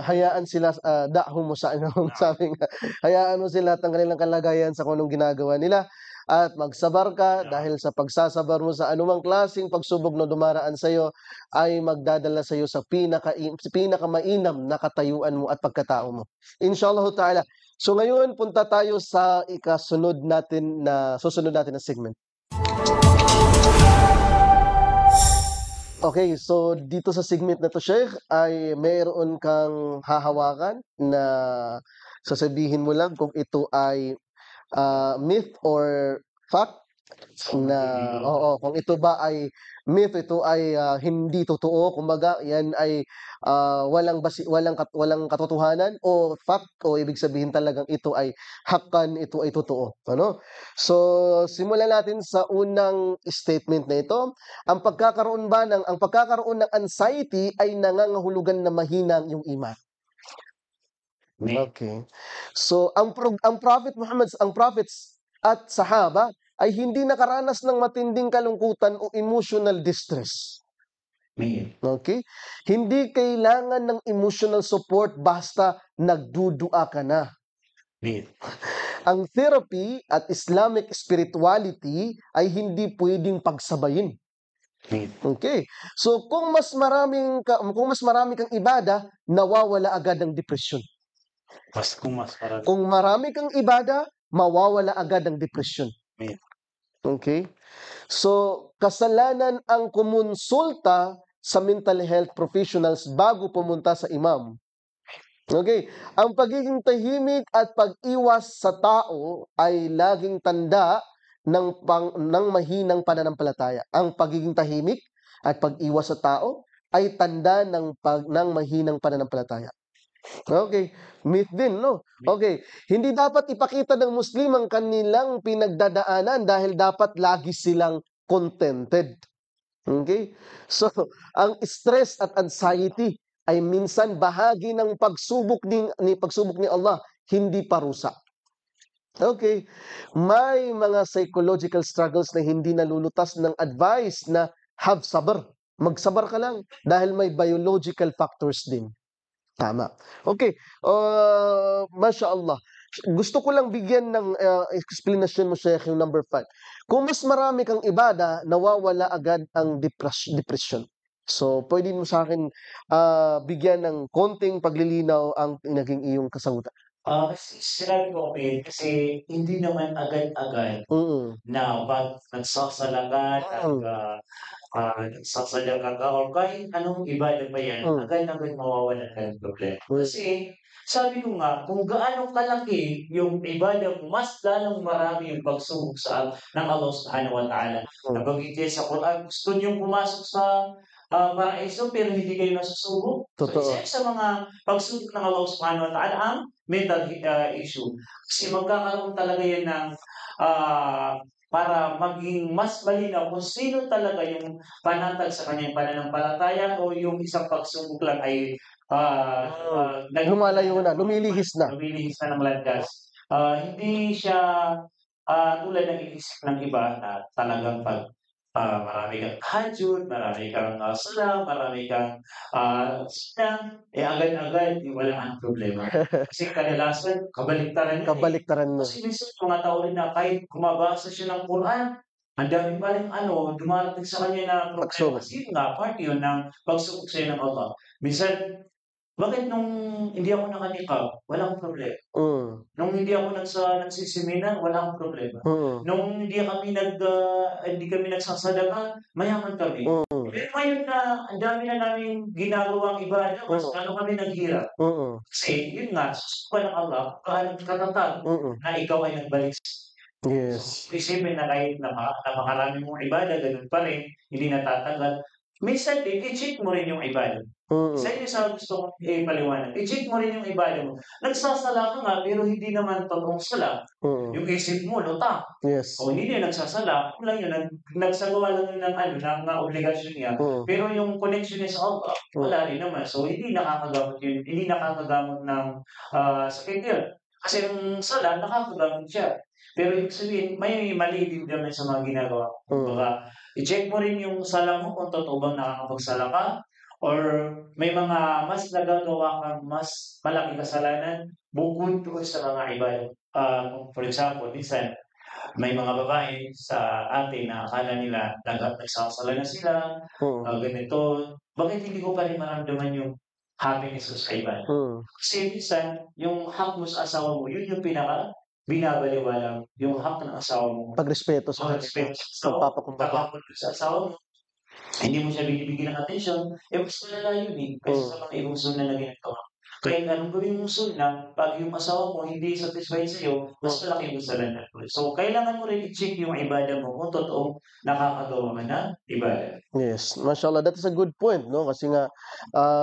Hayaan sila, da'hum mo sa ano, sabi nga, hayaan mo sila at ang kanilang kalagayan sa kung anong ginagawa nila at magsabar ka dahil sa pagsasabar mo sa anumang klaseng pagsubok na dumaraan sa iyo ay magdadala sa iyo sa pinakamainam na katayuan mo at pagkatao mo. Inshallah ta'ala. So ngayon, punta tayo sa susunod natin na segment. Okay, so dito sa segment na to, Sheikh, ay mayroon kang hahawakan na sasabihin mo lang kung ito ay myth or fact na kung ito ba ay myth, ito ay hindi totoo, kumbaga yan ay walang katotohanan, o fact, o ibig sabihin talagang ito ay hakkan, ito ay totoo, ano? So simulan natin sa unang statement na ito. Ang pagkakaroon ng anxiety ay nangangahulugan na mahina ang iyong iman. Okay. So ang prophets at sahaba ay hindi nakaranas ng matinding kalungkutan o emotional distress. Amen. Okay? Hindi kailangan ng emotional support basta nagdudua ka na. Amen. Ang therapy at Islamic spirituality ay hindi pwedeng pagsabayin. Amen. Okay. So kung mas marami kang ibada, nawawala agad ang depresyon. Kung mas marami. Kung marami kang ibada, mawawala agad ang depresyon. Amen. Okay? So, kasalanan ang kumonsulta sa mental health professionals bago pumunta sa imam. Okay? Ang pagiging tahimik at pag-iwas sa tao ay laging tanda ng mahinang pananampalataya. Ang pagiging tahimik at pag-iwas sa tao ay tanda ng mahinang pananampalataya. Okay, myth din, no? Okay, hindi dapat ipakita ng Muslim ang kanilang pinagdadaanan dahil dapat lagi silang contented. Okay? So, ang stress at anxiety ay minsan bahagi ng pagsubok ni Allah, hindi parusa. Okay, may mga psychological struggles na hindi nalulutas ng advice na have sabr. Magsabar ka lang dahil may biological factors din. Tama. Okay, Masya Allah. Gusto ko lang bigyan ng explanation mo, Sheikh, yung number 5. Kung mas marami kang ibada, nawawala agad ang depression. So, pwede mo sa akin bigyan ng konting paglilinaw ang naging iyong kasagutan. Kasi sinabi ko, okay, kasi hindi naman agad-agad na pag nagsasalaga, nagsasalaga ka, or kahit anong ibada pa yan, agad-agad mawawalan ka ng problema. Kasi, sabi ko nga, kung gaano kalaki yung ibada mo, mas lalong marami yung pagsubok ng Allah Subhanahu wa Ta'ala. Nabanggit yan sa Quran, gusto niyong pumasok sa paraiso pero hindi kayo nasusubok. So, Totoo. isa sa mga pagsubok ng Allah Subhanahu wa Ta'ala ang mental issue. Kasi magkakaroon talaga yan ng para maging mas malinaw kung sino talaga yung panatag sa kanyang pananampalataya o yung isang pagsubok lang ay Lumalayo na, lumilihis na. lumilihis na ng landas. Hindi siya tulad ng inisip ng iba na talagang pag marami kang tahajjud, marami kang sala, marami kang silang, agad-agad wala ang problema. Kasi kadalasan, kabaliktaran yun eh. Kabaliktaran mo. Kasi minsan mga tao rin na kahit kumabasa siya ng Quran, ang dami pa rin dumarating sa kanya na problema. Pagsubok. Kasi yun nga, part yun ng pagsubok sa'yo ng Allah. Minsan, bakit nung hindi ako nakanikab, walang problema. Nung hindi ako nagsiseminar, wala akong problema. Nung hindi kami nagsasalaga, mayaman kami. Pero ngayon na ang dami na namin ginagawang ibada, mas lalo kami naghirap. Kasi yun nga, susukan ng Allah, katatag na ikaw ay nagbalik. Yes. Isipin na kahit na makarami mong ibada, ganun pa rin, hindi natatanggal. Minsan din, i-check mo rin yung ibada. Isa yun sa gusto kong ipaliwanag. I-check mo rin yung ibada mo. Nagsasala ka nga, pero hindi naman totoong sala. Yung isip mo, lutang. Yes. O hindi niya nagsasala, lang yun, nagsagawa lang yun ng obligasyon niya. Pero yung connection niya sa Allah, wala rin naman. So, hindi nakakagamot yun. Hindi nakakagamot ng sakit yun. Kasi yung sala, nakakagamot siya. Pero ibig sabihin, may mali din naman sa mga ginagawa. Baka, i-check mo rin yung sala mo kung totoo bang nakakapagsala ka. Or may mga mas nagagawa kang mas malaking kasalanan bukod doon sa mga ibada. For example, minsan, may mga babae sa atin na akala nila nagsasala na sila, ganito. Bakit hindi ko pa rin maramdaman yung happiness ko sa ibada? Kasi minsan, yung hak mo sa asawa mo, yun yung binabaliwalang yung hak ng asawa mo. Pagrespeto sa Pag-respeto sa pagpapakumbaba. sa asawa mo. Hindi mo siya binibigyan ng atensyon, mas malala yun eh, kaysa sa mga ibang sunna na ginagawa. Kaya anong gawin mong sunna, pag yung asawa mo hindi satisfied sa'yo, mas malaki yung kasalanan mo. So, kailangan mo rin i-check yung ibada mo kung totoong nakakagawa ka na ibada. Yes, mashallah, that is a good point, no? Kasi nga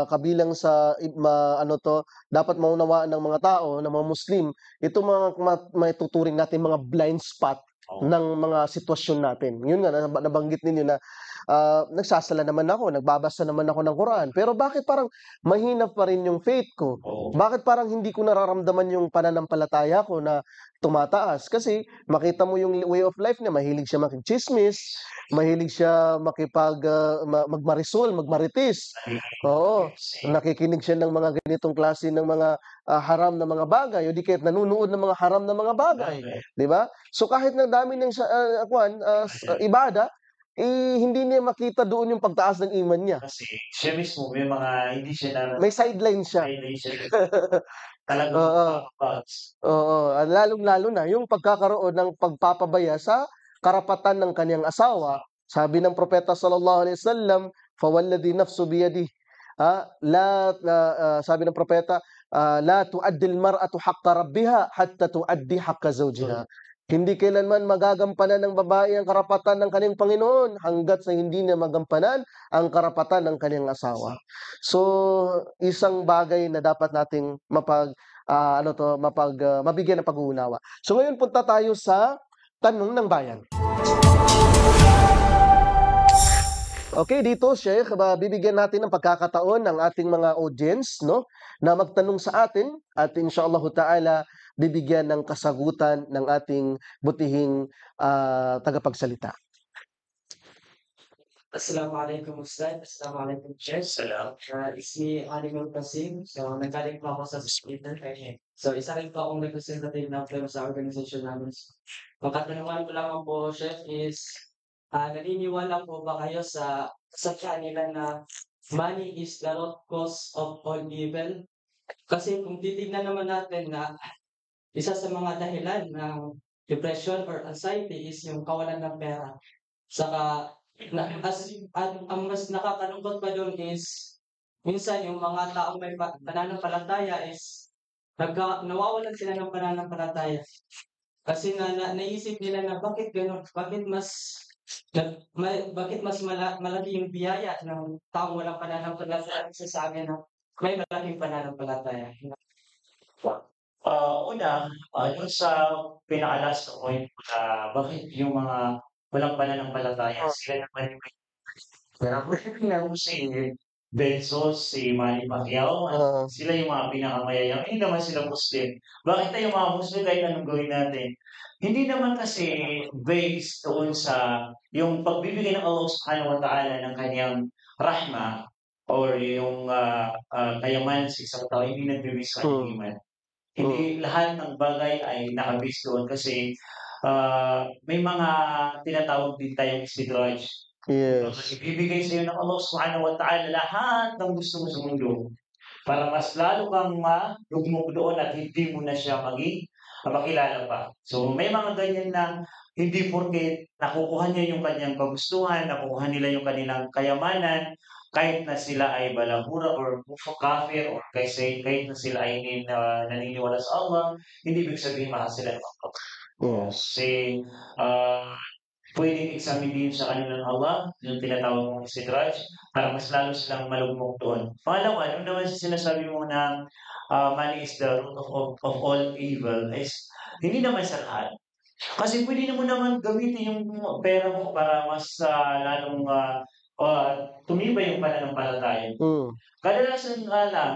kabilang sa dapat maunawaan ng mga tao, ng mga Muslim, ito mga maituturing natin mga blind spot ng mga sitwasyon natin. Yun nga nabanggit ninyo na nagsasala naman ako, nagbabasa naman ako ng Quran, pero bakit parang mahina pa rin yung faith ko? Oo. Bakit parang hindi ko nararamdaman yung pananampalataya ko na tumataas? Kasi makita mo yung way of life niya, mahilig siya makichismis, mahilig siya magmarisol, magmarites. Oo, nakikinig siya ng mga ganitong klase ng mga haram na mga bagay o di kaya't nanunood ng mga haram na mga bagay, 'di ba? So kahit na dami ng ibada, hindi niya makita doon yung pagtaas ng iman niya. Kasi siya mismo may mga hindi siya May sideline siya. sideline siya. Talagang Oo. magpapabounce. Oo, lalong-lalo na yung pagkakaroon ng pagpapabaya sa karapatan ng kaniyang asawa. Sabi ng propeta sallallahu alaihi wasallam, "Fawalladhi nafsu biyadihi." Sabi ng propeta, "La tu'addi al-mar'atu haqqa rabbiha hatta tu'addi haqqa zawjiha." Hindi kailanman magagampanan ng babae ang karapatan ng kanyang Panginoon hangga't sa hindi niya magampanan ang karapatan ng kanyang asawa. So, isang bagay na dapat nating mabigyan ng pag-uunawa. So ngayon punta tayo sa tanong ng bayan. Okay, dito Sheikh, bibigyan natin ng pagkakataon ng ating mga audience, no, na magtanong sa atin at insyaallah ta'ala bibigyan ng kasagutan ng ating butihing tagapagsalita. Assalamualaikum Ustaz. Assalamualaikum Sheikh. Salam. Ismi Alimul Qasim. So, nagkaling po ako sa Twitter. So, isa rin po akong representative ng firm sa organization namin. Ang katanungan ko lang po, Chef, is naniniwala po ba kayo sa nila na money is the root cause of all evil? Kasi kung titignan naman natin na isa sa mga dahilan ng depression or anxiety is yung kawalan ng pera. Saka, ang mas nakakalungkot pa doon is minsan yung mga taong may pananampalataya is nawawalan sila ng pananampalataya. Kasi naisip nila na bakit gano'n, bakit mas malaki yung biyaya ng taong walang pananampalataya sa amin na may malaking pananampalataya. Yung sa pinaka-last point na bakit yung mga walang pananampalataya, sila naman yung si Bezos, si Manny Pacquiao, sila yung mga pinakamayayang, hindi naman sila Muslim. Bakit tayo mga Muslim kahit anong gawin natin? Hindi naman kasi based doon sa yung pagbibigay ng Allah subhanahu wa ta'ala ng kanyang rahma or yung kayamanan sa isang tao, hindi nag-base sa kanyang iman. Hindi lahat ng bagay ay nakabase doon kasi may mga tinatawag din tayong istidraj. Yes. Ibibigay sa iyo ng Allah subhanahu wa ta'ala lahat ng gusto mo sa mundo para mas lalo kang malugmok doon at hindi mo na siya makilala pa. So may mga ganyan na hindi porket nakukuha niya yung kanyang kagustuhan, nakukuha nila yung kanilang kayamanan, kahit na sila ay balahura or kafir or kahit na sila ay naniniwala sa Allah, hindi ibig sabihin mahal sila ng Allah. Kasi pwedeng examinin sa kanila ng Allah, yung tinatawag mong istidraj, para mas lalo silang malugmok doon. Pangalawa, ano naman sa sinasabi mo na money is the root of all evil, is hindi naman sa lahat. Kasi pwede mo naman gamitin yung pera mo para mas lalong tumibay yung pananampalataya. Kadalasan nga lang,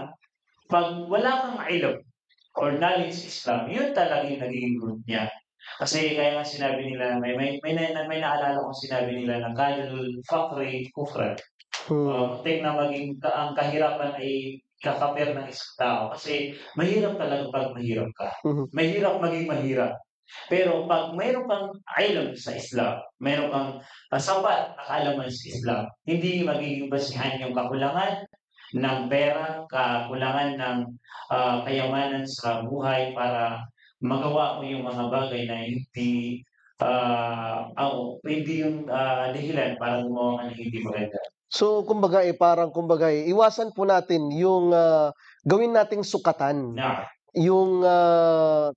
pag wala kang ilm or knowledge Islam, yun talaga yung nagiging root niya. Kasi kaya nga sinabi nila, may naalala kong sinabi nila na kadal fakri kufran. Muntik na maging ang kahirapan ay kakaper ng isang tao. Kasi mahirap talaga pag mahirap ka. Mahirap maging mahirap. Pero pag mayroon kang ilm sa Islam, mayroon kang sapat na kaalaman sa Islam, hindi magiging basihan yung kakulangan ng pera, kakulangan ng kayamanan sa buhay para magawa mo yung mga bagay na hindi yung dahilan para gumawa ka ng hindi maganda. So kumbaga iwasan po natin yung gawin nating sukatan. Yung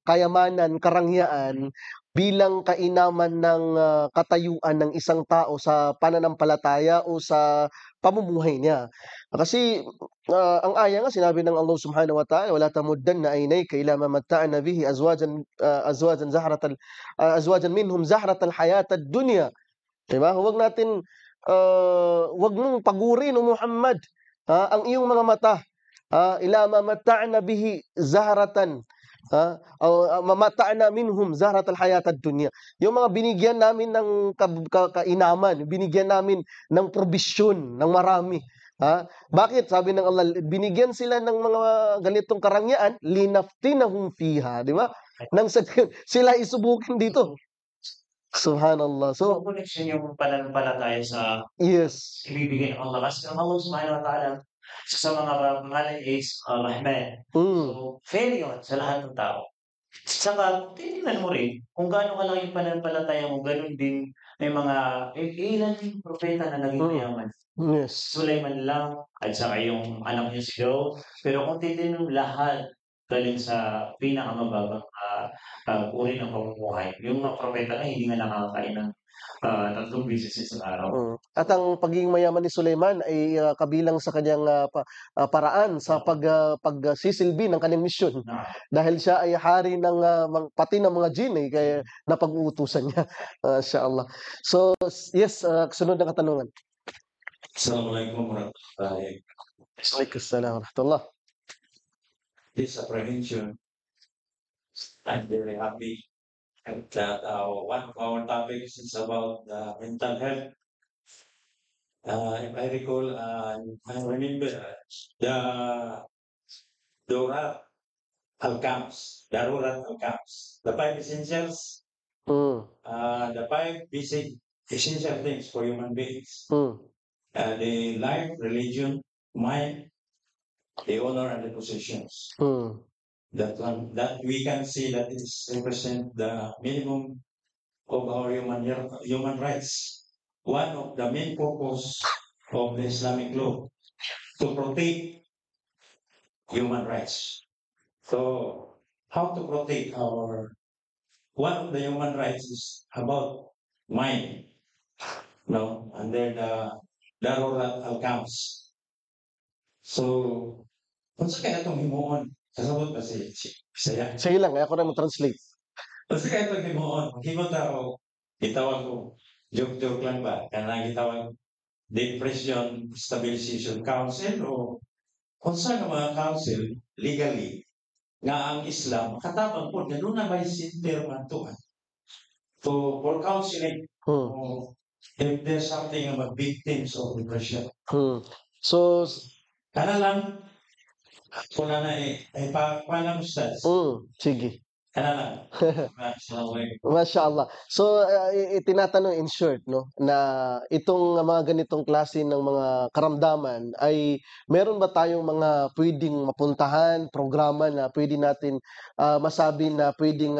kayamanan, karangyaan bilang kainaman ng katayuan ng isang tao sa pananampalataya o sa pamumuhay niya. Kasi ang aya nga sinabi ng Allah subhanahu wa ta'ala, wala tamuddanna aynayka ila ma matta'na bihi azwajan minhum zahratal hayatad dunya. Diba? Huwag natin wag mong pagurin o Muhammad ang iyong mga mata ila ma matta'na bihi zahratan mamata'na minhum zahratal hayatad dunya. Yung mga binigyan namin ng kainaman, binigyan namin ng probisyon ng marami. Bakit? Sabi ng Allah, binigyan sila ng mga ganitong karangyaan, linaftinahum fiha, di ba? Nang sila isubukin dito. Subhanallah. So, So, connection yung pananampalataya sa yes. ibibigay ng Allah. Kasi ang Allah subhanahu wa ta'ala, sa mga pangalan is Rahman. Mm. So, fair yun sa lahat ng tao. Saka, titignan mo rin, kung gaano kalaki yung pananampalataya mo, ganun din may mga, ilan yung propeta na naging Mm. mayaman. Yes. Sulaiman lang, at saka yung anak niya si Daud. Pero kung titignan mo lahat, galing sa pinakamababang uri ng pamumuhay. Yung mga propeta na hindi nga nakakain ng 3 beses sa isang araw. At ang pagiging mayaman ni Sulaiman ay kabilang sa kanyang paraan sa pagsisilbi ng kanyang misyon. Na, Dahil siya ay hari ng pati ng mga jinn kaya napag-uutusan niya. Inshallah. So, yes, sunod na katanungan. Assalamualaikum warahmatullahi wabarakatuh. Waalaikumsalam warahmatullah. This apprehension, I'm very happy that one of our topics is about mental health. If I recall, I remember the Darurat Al-Kams, the 5 essentials, Mm. the 5 basic essential things for human beings. Mm. The life, religion, mind, the honor, and the possessions. Mm. That we can see that is represent the minimum of our human rights. One of the main purpose of the Islamic law to protect human rights. So how to protect one of the human rights is about mind. No, under the Darurat Al-Kams. So, kung sa kaya itong himuon, kasabot kasi Bisaya. Sige lang, ako na mag-translate. Kasi kaya itong himuon, himot ako, gitawag ko, joke-joke lang ba? Kaya gitawag Depression Stabilization Council o kung saan ang mga council, legally, nga ang Islam, katabang po, ganun na may center man to. So, for counseling, if there's something about victims of depression, So, kana lang, kung na paano mo stats, sige. kana lang. Mashallah. So, tinatanong in short, no, na itong mga ganitong klase ng mga karamdaman ay meron ba tayong mga pwedeng mapuntahan, programa na pwede natin masabi na pwedeng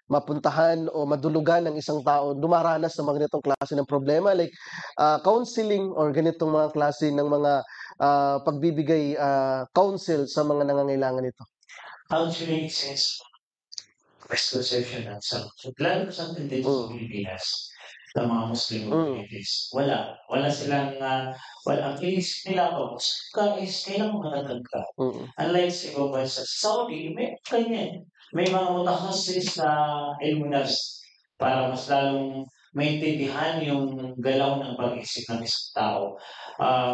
mapuntahan o madulugan ng isang tao dumaranas ng mga ganitong klase ng problema like counseling or ganitong mga klase ng mga pagbibigay counsel sa mga nangangailangan nito? Counseling is misconception ng lalo na sa atin dito sa Pilipinas, sa mga Muslim communities. Wala silang, ang inisip nila ako, Muslim ka is kailangan matatag ka. Unlike sa ibang bansa, sa Saudi, may ganyan. May mga mutakhasis na ilmu nafs para mas lalong maintindihan yung galaw ng pag-isip ng isang tao.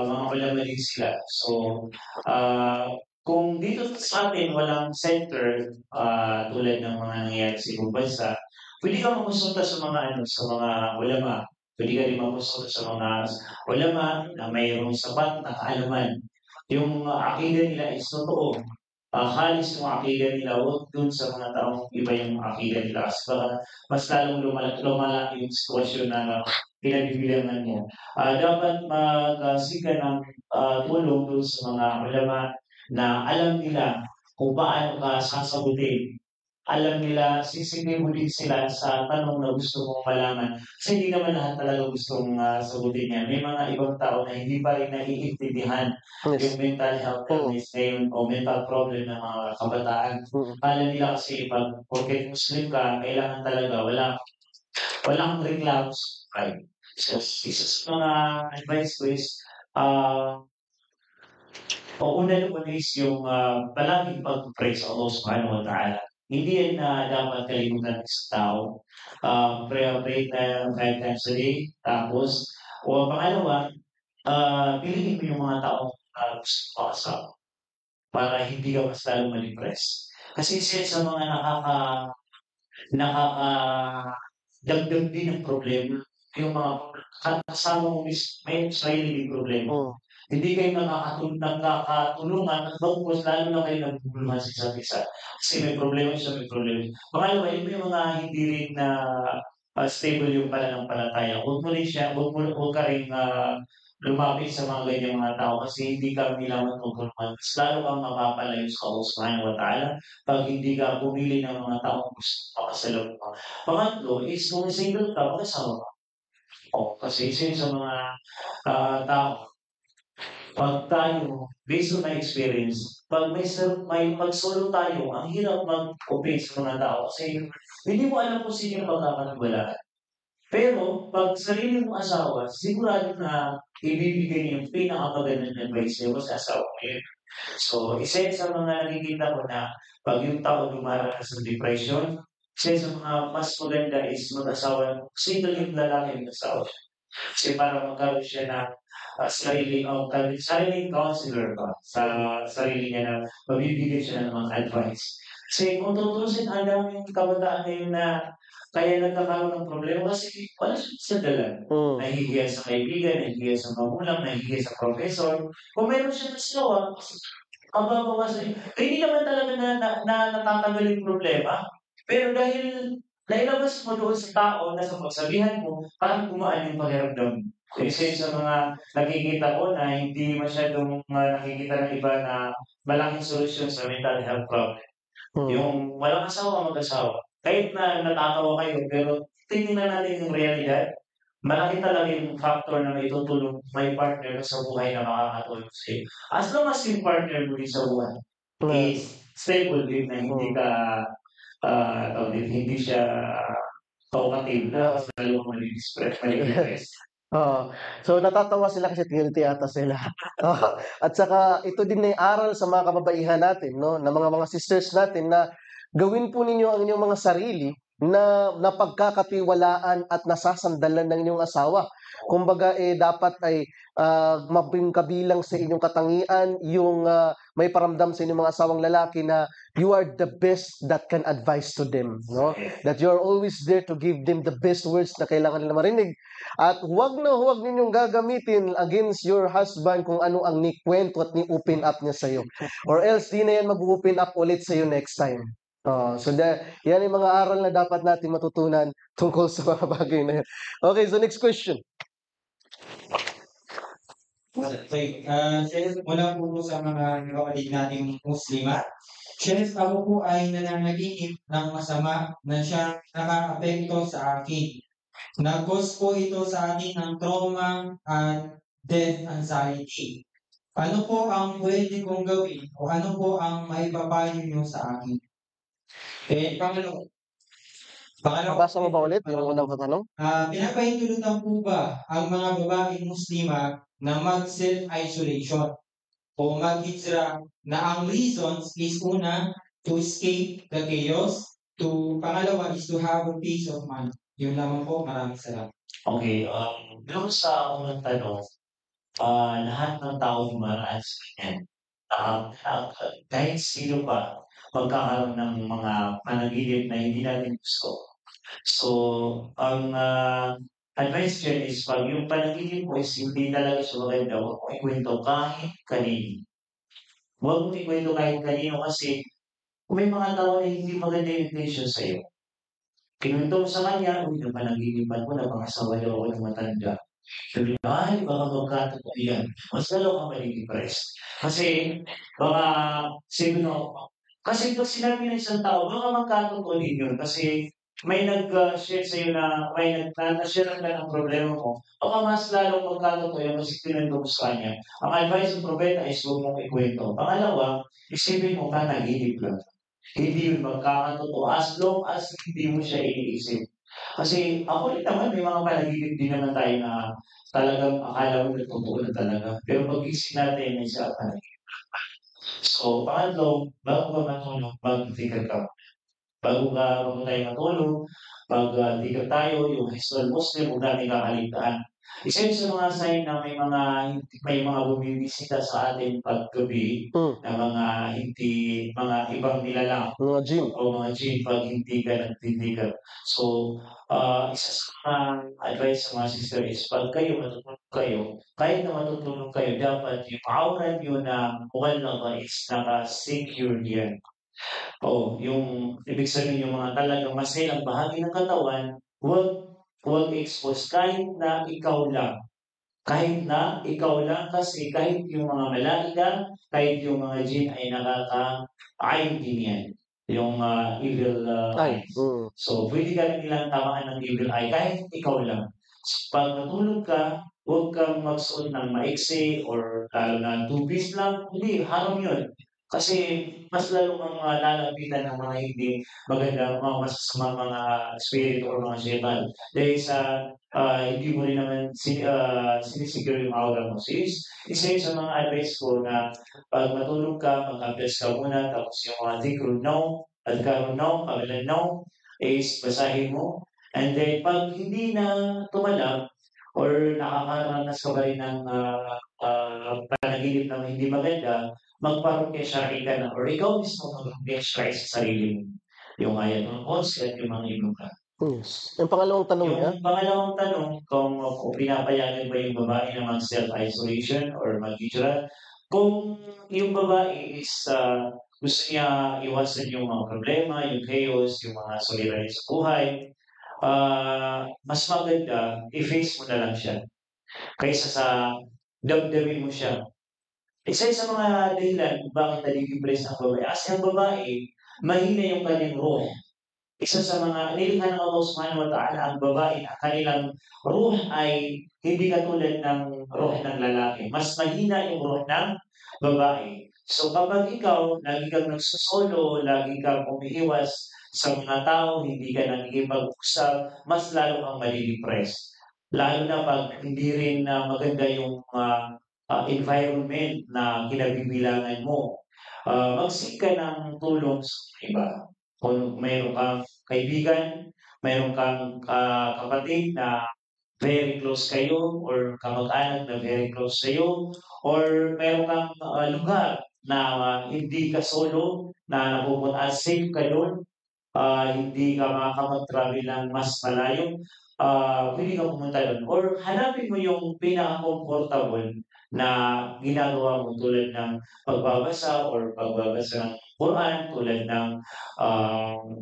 Mga ulama din sila. So, kung dito sa atin walang center tulad ng mga nangyayari sa ibang bansa, pwede ka makonsulta sa mga ulama. Pwede ka rin makonsulta sa mga ulama na mayroong sapat na kaalaman. Yung akida nila is totoo. Halos yung akida nila, huwag dun sa mga taong iba yung akida nila. Kasi baka mas lalong lumala yung sitwasyon na pinagbibilangan mo. Dapat magsiga ng tulong dun sa mga ulama na alam nila kung paano ka sasagutin. Alam nila, sisipin mo din sila sa tanong na gusto mong malaman. Kasi hindi naman lahat talaga gustong sagutin yan. May mga ibang tao na hindi pa rin naiintindihan yung mental health illness ngayon o mental problem ng mga kabataan. Alam nila kasi pag porket Muslim ka, kailangan talaga walang reklamos. Right? So, isa sa mga advice ko is, una naman is yung palaging pag-pray sa Allah subhanahu wa ta'ala. Hindi yan na dapat kalimutan ng isang tao. Pray na 5 times a day. Tapos, O pangalawa, piliin mo yung mga taong gusto mo makasama para hindi ka mas lalong ma-depress. Kasi isa sa mga nakakadagdag din ng problema, yung mga kasama mo may sarili ding problema. Mm. Hindi kayo nagkakatulungan at focus, lalo na kayo naguguluhan sa isa't isa. Kasi may problema siya, may problema. Pangalawa, yung mga hindi rin na stable yung pananampalataya. Huwag ka rin lumapit sa mga ganyang mga tao kasi hindi ka nila matutulungan. Mas lalo kang mapapalayo sa Allah Subhanahu wa Ta'ala pag hindi ka pumili ng mga taong gusto makasalubong ka. Pangatlo is kung single ka, mag-asawa ka. Kasi isa yun sa mga tao. Pag tayo, based on my experience, pag pag solo tayo, ang hirap mag-open sa mga tao kasi hindi mo alam kung sino yung pagkakatiwalaan. Pero pag sarili mong asawa, sigurado na ibibigay niyo yung pinakamagandang advice niyo sa asawa mo yun. So, isa yun sa mga nakikita ko na pag yung tao dumaranas ng depression, isa yun sa mga mas maganda is mag-asawa. Single yung lalaki mag-asawa siya. Kasi para magkaroon siya ng sariling counselor ba sa sarili niya na mabibigyan siya ng mga advice. Kasi kung tutuusin, ang daming kabataan ngayon na kaya nagkakaroon ng problema kasi wala siyang sandalan. Mm. Nahihiya sa kaibigan, nahihiya sa magulang, nahihiya sa professor. Kung meron siya nasigawa, mababawasan. Hindi naman talaga na natatanggal yung problema. Pero dahil nailabas mo doon sa tao na sa pagsabihan mo, parang gumaan yung pakiramdam mo. Isa yun sa mga nakikita ko na hindi masyadong nakikita ng iba na malaking solusyon sa mental health problem. Mm. Yung walang asawa, mag-asawa. Kahit na natatawa kayo, pero tingnan natin yung realidad. Malaki talaga yung factor na may tutulong, may partner sa buhay na makakatulong sa'yo. As long as yung partner mo rin sa buhay is stable din na hindi ka, hindi siya talkative na mas lalo mali-depress. Oo. So natatawa sila kasi guilty ata sila. Oo. At saka ito din na aral sa mga kababaihan natin, no, na mga sisters natin na gawin po ninyo ang inyong mga sarili na napagkakatiwalaan at nasasandalan ng inyong asawa. Kumbaga dapat ay maging kabilang sa inyong katangian yung may paramdam sa inyong mga asawang lalaki na you are the best that can advise to them, no? That you are always there to give them the best words na kailangan nila marinig. At huwag ninyong gagamitin against your husband kung ano ang ni-kwento at ni-open up niya sa'yo. Or else, di na yan mag-open up ulit sa'yo next time. So yan yung mga aral na dapat natin matutunan tungkol sa mga bagay na yan. Okay, so next question. Okay, mula po sa mga kapatid nating Muslima. Chef, ako po ay nananaginip ng masama na siyang nakaka-apekto sa akin. Nag-cause po ito sa akin ng trauma at death anxiety. Ano po ang pwede kong gawin o ano po ang maipapayo niyo sa akin? Pangalawa. Basa mo ba ulit yung unang katanong? Pinapahintulutan po ba ang mga babaeng Muslima na mag-self-isolation o mag-hijra na ang reasons is una, to escape the chaos, pangalawa is to have a peace of mind. Yun lamang po, maraming salamat. Okay, doon sa unang tanong, lahat ng tao dumaraan sa ganyan. Kahit sino pa magkakaroon ng mga panaginip na hindi natin gusto. So, ang advice dyan is pag yung panaginip mo is hindi talaga siya maganda, huwag mo ikwento kahit kanino. Huwag mo ikwento kahit kanino kasi kung may mga tao na hindi maganda yung intention sa'yo. Kinuwento mo sa kanya, uy, yung panaginipan ko, napangasawa daw ako ng matanda. Sabi niya, ay, baka magkatotoo yan. Mas lalo ka mali-depress. Kasi, baka, kasi pag sinabi ng isang tao, baka magkatotoo din yun. Kasi, may nag-share sa'yo na, may na-share ka ng problema mo, baka mas lalong magkatotoo yun kasi kinuwento mo sa kanya. Ang advice ng propeta is huwag mong ikwento. Pangalawa, isipin mo ka, naginip lang. Hindi yun magkakatotoo as long as hindi mo siya iniisip. Kasi ako rin naman, may mga panaginip din naman tayo na talagang akala mo na totoo na talaga. Pero pag-isip natin, may isa panaginip. So, pangatlo, bago ka matulog, mag-think ka. bago tayo matulog, dikit tayo, yung Hisnul Muslim, huwag natin kakaligtaan. Isa yun sa mga sign na may mga bumibisita sa atin paggabi na mga ibang nilalang Mga gym. o mga jinn pag hindi ka nagtitigan. So, isa sa mga advice sa mga sister is pag kayo matutulog kayo, kahit na matutulog kayo, dapat yung aura niyo na bukal na ba is naka-secure yan. Oo, yung ibig sabihin yung mga talagang maselang bahagi ng katawan, huwag expose kahit na ikaw lang kasi kahit yung mga malaika, kahit yung mga jinn ay nakaka-ayon din yan, yung evil Ay, eyes. So, pwede ka rin nilang tamaan ng evil eye kahit ikaw lang. So, pag natulog ka, huwag kang magsuot ng maiksi or lalo na two-piece lang. Hindi, haram yun. Kasi mas lalo kang lalapitan ng mga hindi maganda, mga masasamang mga spirit or mga shaitan. Dahil sa hindi mo rin naman sinisecure yung aura mo. So, isa yun sa mga advice ko na pag matulog ka, mag-abdes ka muna, tapos yung mga dhikrul no, adhkarul no, kabilan no, is basahin mo. And then, pag hindi na tumalab, or nakakaranas ka ba rin ng panaginip na hindi maganda, magparokya syar'i ka na, or ikaw mismo mag-rokya syar'i sa sarili mo. Yung ayatul kursi at yung mga ibang Yes. Yung pangalawang tanong niya, yung pangalawang tanong kung pinapayagan ba yung babae na mag-self-isolation or mag-hijra, kung yung babae is gusto niya iwasan yung mga problema, yung chaos, yung mga suliranin sa buhay, mas maganda i-face mo na lang siya kaysa sa damdamin mo siya. Isa sa mga dahilan kung bakit nalilibress ang babae, kasi ang babae, mahina yung kanyang ruh. Isa sa mga nilikha ng Allah Subhanahu wa Ta'ala ang babae, ang kanilang ruh ay hindi katulad ng ruh ng lalaki. Mas mahina yung ruh ng babae. So kapag ikaw, lagi kang nagsusolo, lagi kang umiiwas sa mga tao, hindi ka nakikipag-usap, mas lalo kang madidepress. Lalo na pag hindi rin maganda yung environment na kinabibilangan mo. Mag-seek ka ng tulong sa iba. Kung mayroon kang kaibigan, mayroon kang kapatid na very close kayo or kamag-anak na very close sa'yo or mayroon kang lugar na hindi ka solo na napupunta safe ka do'n, hindi ka makakapag-travel ng mas malayo, pwede kang pumunta do'n or hanapin mo yung pinaka-comfortable na ginagawa mo tulad ng pagbabasa ng Quran, tulad ng,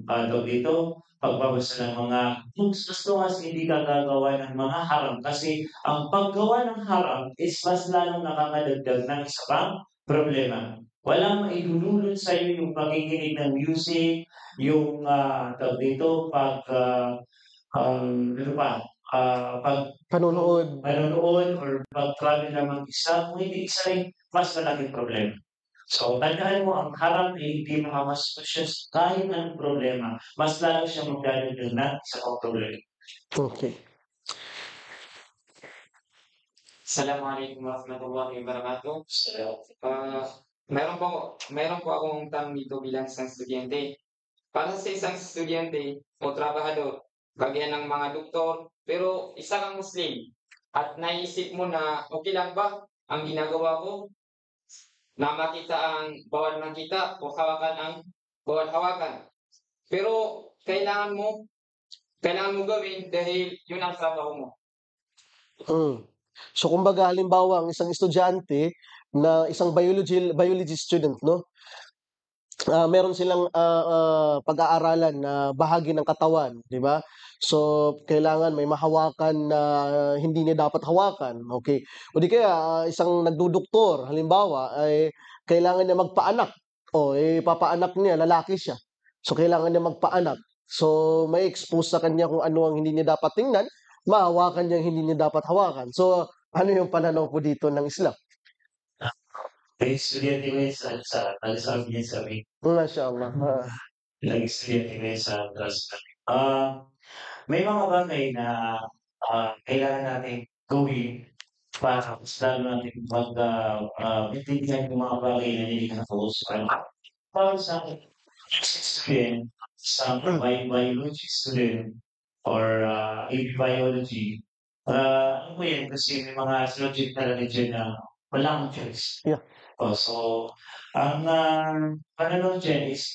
tawag dito, pagbabasa ng mga books, as long as hindi ka gagawa ng mga haram. Kasi ang paggawa ng haram is mas lalong nakakadagdag ng isa pang problema. Walang maidudulot sa'yo yung pakikinig ng music, yung, tawag dito, ano pa, panunood. manonood or pag-travel ng mag-isa, kung hindi isa rin mas malaking problema. So, tandaan mo, ang haram ay hindi makamasosyo kahit anong problema. Mas lalo siya magdadagdag ng isa pang problema. Okay. Assalamualaikum warahmatullahi wabarakatuh. Meron po akong tanong dito bilang isang estudyante. Para sa isang estudyante o trabahador, kagaya ng mga doktor, pero isa kang Muslim, at naisip mo na okay lang ba ang ginagawa ko na makita ang bawal makita o hawakan ang bawal hawakan. Pero kailangan mo gawin dahil yun ang trabaho mo. So kumbaga halimbawa ang isang estudyante na isang biology student, no? Meron silang pag-aaralan na bahagi ng katawan, di ba? So kailangan may mahawakan na hindi niya dapat hawakan, okay? O di kaya isang nagduduktor halimbawa ay kailangan niya magpaanak. Papaanak niya, lalaki siya. So kailangan niya magpaanak. So may expose sa kanya kung ano ang hindi niya dapat tingnan, mahawakan niya ang hindi niya dapat hawakan. So ano yung pananaw po dito ng Islam? Nag-estudyante ko yun sa nagsasabi niya sa amin. Mashallah. Nag-estudyante ko yun sa class namin. May mga bagay na kailangan natin gawin para mas lalo natin maintindihan yung mga bagay na hindi ka nakausukan. Para sa akin, as a student, isang biology student or biology, ano po yan, kasi may mga subject talaga dyan na wala kang choice. Yeah. So, ang ano dyan is,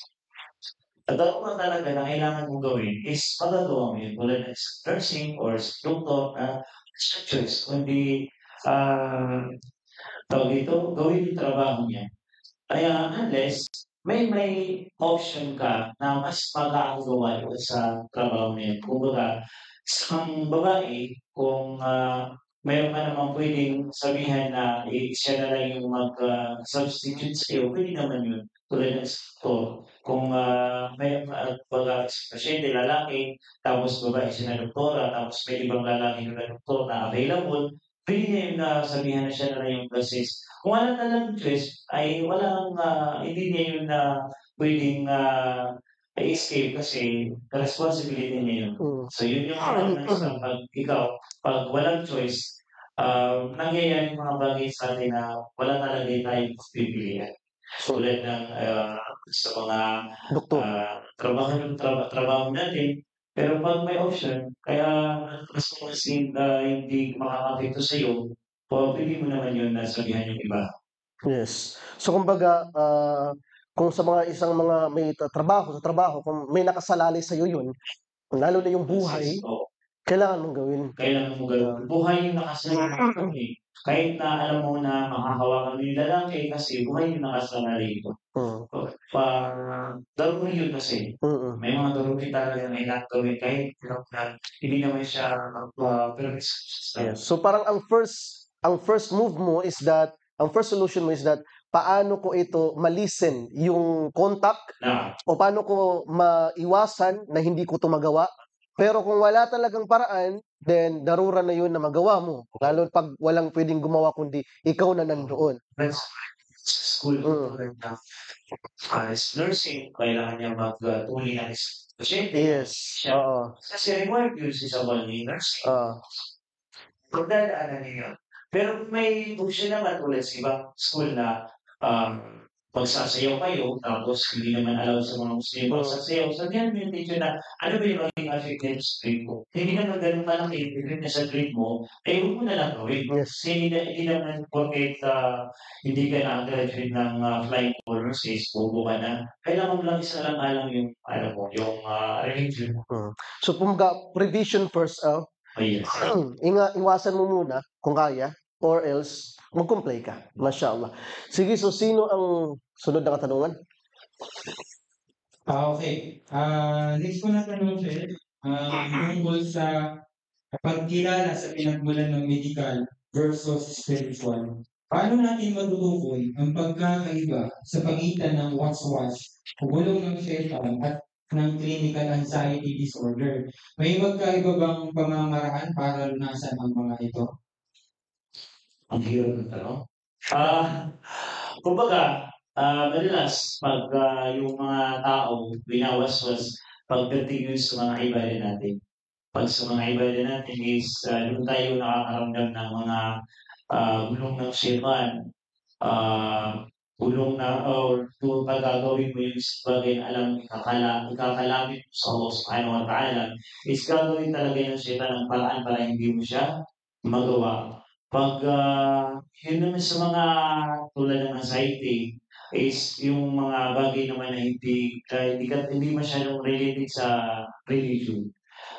mo talaga na kailangan mong gawin is magagawa mo yun. Tulad ng nursing or doctor na sa choice, kundi tawag dito, gawin yung trabaho niya. Kaya unless may option ka na mas magkakagawa doon sa trabaho na yun. Kumbaga, isang babae, kung mayroon ka namang pwedeng sabihan na siya na lang yung mag-substitute sa'yo, pwede naman yun. Tulad ng doktor, kung may pasyente lalaki, tapos babae siya na doktora, tapos may ibang lalaki na doktor na available, pwede niya yun na sabihan na siya na lang yung basis. Kung wala talagang choice, ay walang, hindi niya yun na pwedeng i-escape kasi responsibility niya yun. So yun yung sa pag walang choice, nangyayari yung mga bagay sa atin na wala talaga tayong pagpipilian. Tulad ng sa mga Doktor. trabaho natin, pero pag may option, kaya mas hindi makakapekto sa'yo, pwede mo naman yun na sabihan yung iba. Yes. So kumbaga, kung sa mga isang mga may trabaho, kung may nakasalalay sa'yo yun, lalo na yung buhay, Oo. kailangan mong gawin. Kailangan mo gawin. Buhay yung nakasalalay eh. Kahit na alam mo na makahawakan mo yung lalaki kasi buhay yung nakasalalay ito. Daruri yun kasi. May mga daruri talaga na kailangan gawin kahit hindi naman siya Yes. So parang ang first move mo is that, ang first solution mo is that, paano ko ito malisen yung contact na o paano ko maiwasan na hindi ko ito magawa. Pero kung wala talagang paraan, then darura na yun na magawa mo. Lalo pag walang pwedeng gumawa kundi ikaw na nandoon. that's school as nursing, kailangan niya mag-tuli ng pasyente. Yes. Siya. Oo. Kasi required yun sa nursing. Ah. Pagdadaanan niya yun. Pero may option naman ulit sa ibang school na pagsasayaw kayo, tapos hindi naman allowed sa mga Muslim pagsasayaw. Sabihan mo yung teacher na, ano ba yung maging affected sa grade mo? Hindi naman ganun malaki yung na sa grade mo, huwag mo na lang gawin. Yes. Kasi hindi naman porket hindi ka na-graduate ng flying colors, bobo ka na. Kailangan mo lang isa lang alam yung, yung religion mo. So kumbaga, revision first, Yes. Iwasan mo muna kung kaya or else mag-comply ka. Mashallah. Sige, so sino ang sunod na katanungan? Okay. Next ko na tanong, sir. Tungkol sa pagkilala sa pinagmulan ng medical versus spiritual. Paano natin matutukoy ang pagkakaiba sa pagitan ng waswas o gulong ng shaitan at ng clinical anxiety disorder? May magkaiba bang pamamaraan para lunasan ang mga ito? Ang hirap ng tanong. Kumbaga, madalas pag yung mga tao binawaswas pagdating yun sa mga ibadah natin. Pag sa mga ibadah natin is doon tayo nakakaramdam ng mga gulong ng shaitan, gulong na or kung pagagawin mo yung bagay na alam ikakalapit mo sa Allah subhanahu wa ta'ala, is gagawin talaga ng shaitan ang paraan para hindi mo siya magawa. Pag yun naman sa mga tulad ng anxiety is yung mga bagay naman na hindi masyadong related sa religion.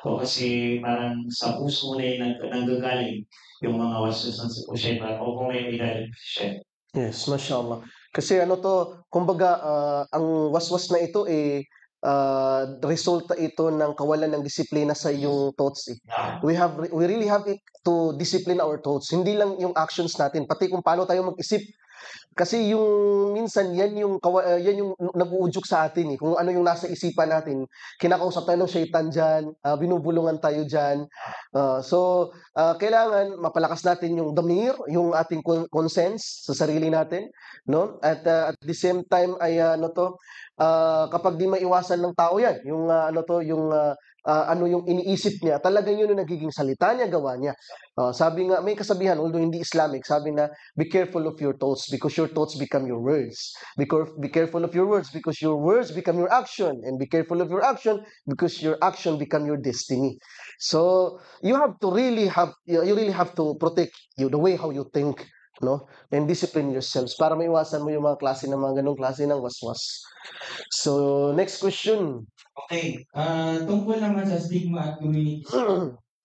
O kasi parang sa puso mo na yung nanggagaling yung mga waswas ng shaitan o kung may ilalim siya. Yes, mashallah. Kasi kumbaga, ang waswas na ito resulta ito ng kawalan ng disiplina sa iyong thoughts. We really have to discipline our thoughts. Hindi lang yung actions natin, pati kung paano tayo mag-isip. Kasi yung minsan yan yung nag-uudyok sa atin kung ano yung nasa isipan natin. Kinakausap tayo ng shaitan diyan, binubulungan tayo diyan. So kailangan mapalakas natin yung damir, yung ating conscience sa sarili natin, no? At the same time ay kapag di maiwasan ng tao yan, yung yung ano yung iniisip niya, talagang yun yung nagiging salita niya, gawa niya. Sabi nga, may kasabihan, although hindi Islamic, sabi na, be careful of your thoughts because your thoughts become your words. Be careful of your words because your words become your action. And be careful of your action because your action become your destiny. So, you really have to protect the way how you think, no? And discipline yourselves para maiwasan mo yung mga klase ng mga ganong klase ng waswas. So, next question. Okay. Tungkol naman sa stigma at community.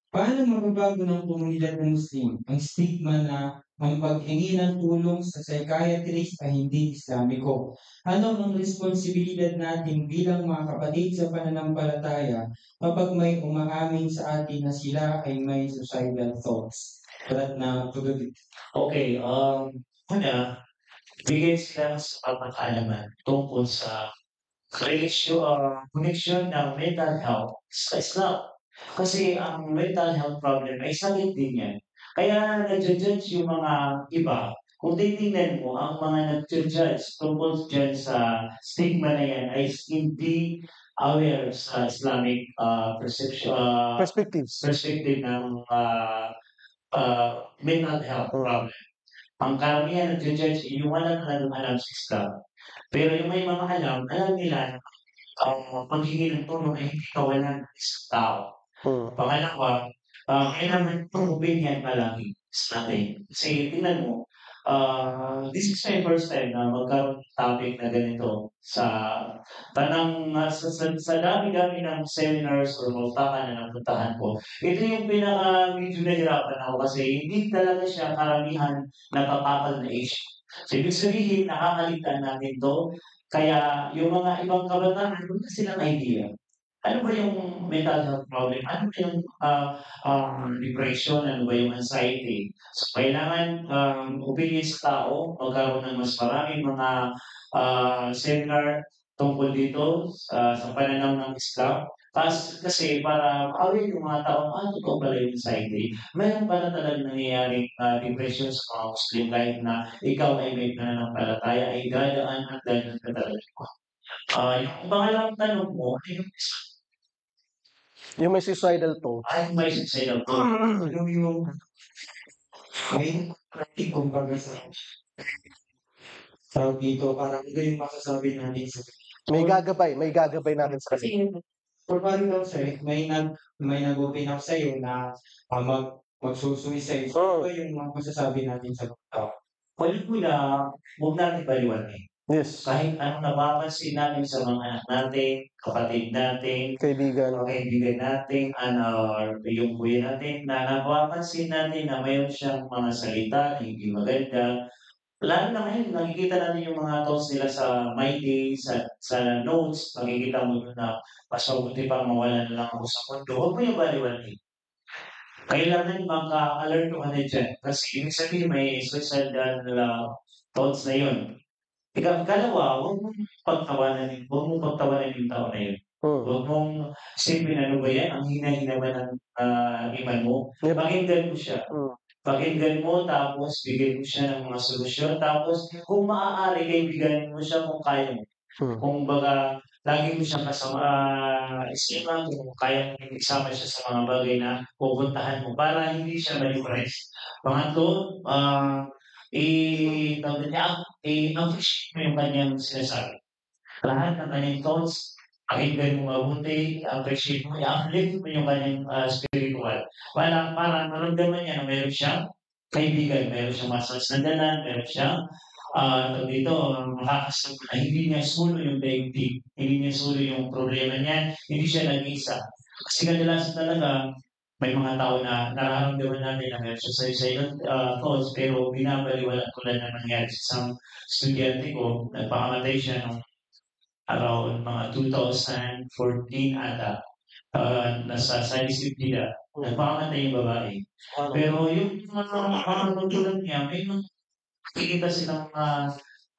Paano mababago ng komunidad ng Muslim ang stigma na ang paghingi ng tulong sa psychiatrist ay hindi Islamiko? Ano ang responsibilidad natin bilang mga kapatid sa pananampalataya kapag may umaamin sa atin na sila ay may suicidal thoughts? Tulad na tuloy. Okay, una, bigay sila sa pagkakaalaman tungkol sa connection ng mental health sa Islam. Kasi ang mental health problem ay sakit din yan. Kaya nagja-judge yung mga iba. Kung titingnan mo, ang mga nagja-judge tungkol dyan sa stigma na yan ay hindi aware sa Islamic Perspectives. perspective ng mental health problem. Ang karamihan nagja-judge yung walang alam sa Islam. Pero yung may mga alam nila na ang paghingi ng tulong ay hindi kawalan ng isang tao. Pangalawa, kailangan itong opinion palagi sa atin. Kasi tingnan mo, this is my first time na magkaroon ng topic na ganito sa sa dami-dami ng seminars or multakan na napuntahan ko. Ito yung medyo nahirapan ako kasi hindi talaga siya karamihan natatapal na issue. So, ibig sabihin, nakakaligtaan natin to. Kaya yung mga ibang kabataan, wala silang idea. Ano ba yung mental health problem? Ano ba yung depression? Ano ba yung anxiety? So, kailangan opinion sa tao, magkaroon ng mas maraming mga seminar tungkol dito sa pananaw ng Islam. Kasi para aware yung mga tao, totoo pala yung anxiety. Mayroon pala talagang nangyayaring depression sa mga Muslim kahit na ikaw ay may pananampalataya, ay dadaan at dadaan ka talaga. Yung pangalawang tanong mo, Yung may suicidal thoughts. may suicidal thoughts. Yung may kumbaga sa tawag dito, parang ito yung masasabi natin sa May gagabay natin sa kanila. kasi for paano daw sir, may nag-open up sa'yo na magsusuicide. So, ano ba yung masasabi natin sa tao? Una, huwag natin baliwanin. Yes. Kahit anong napapansin natin sa mga anak natin, kapatid natin, Kaibigan. kaibigan natin, or yung kuya natin, na napapansin natin na mayroon siyang mga salita na hindi maganda. Lalo na ngayon, nakikita natin yung mga thoughts nila sa My Day, sa notes, makikita mo doon na mas mabuti pa mawala na lang ako sa mundo. Huwag mo yung baliwanin. Kailangan maka-alert ka na dyan. Kasi ibig sabihin may suicidal thoughts na yun. Ikalawa, huwag mong pagtawanan yung tao na yun. Huwag mong isipin ano ba yan, ang hina-hina ba ng iman mo. Pakinggan mo siya. Pakinggan mo, tapos bigyan mo siya ng mga solusyon. Tapos kung maaari, kaibigan mo siya kung kaya mo. Kung baga, lagi mo siyang kasama, isipan kung kaya mo isama siya sa mga bagay na pupuntahan mo para hindi siya ma-depress. Pangatlo, i-appreciate mo yung kanyang sinasabi. Lahat ng kanyang thoughts, pakinggan mo mabuti, appreciate mo, i-uplift mo yung kanyang spiritual. Para maramdaman niya na meron siyang kaibigan, meron siyang masasandalan, meron siyang makakasama na hindi niya sulo yung daigdig, hindi niya sulo yung problema niya, hindi siya nag-isa. Kasi kadalasan talaga, may mga tao na nararamdaman natin na meron siya suicidal thoughts, pero binabaliwala tulad na nangyari sa isang estudyante ko, nagpakamatay siya nung around mga 2014 ata. Nasa Salis Ibtida, nagpakamatay yung babae. Pero yung mga tulad niya, may mga nakikita silang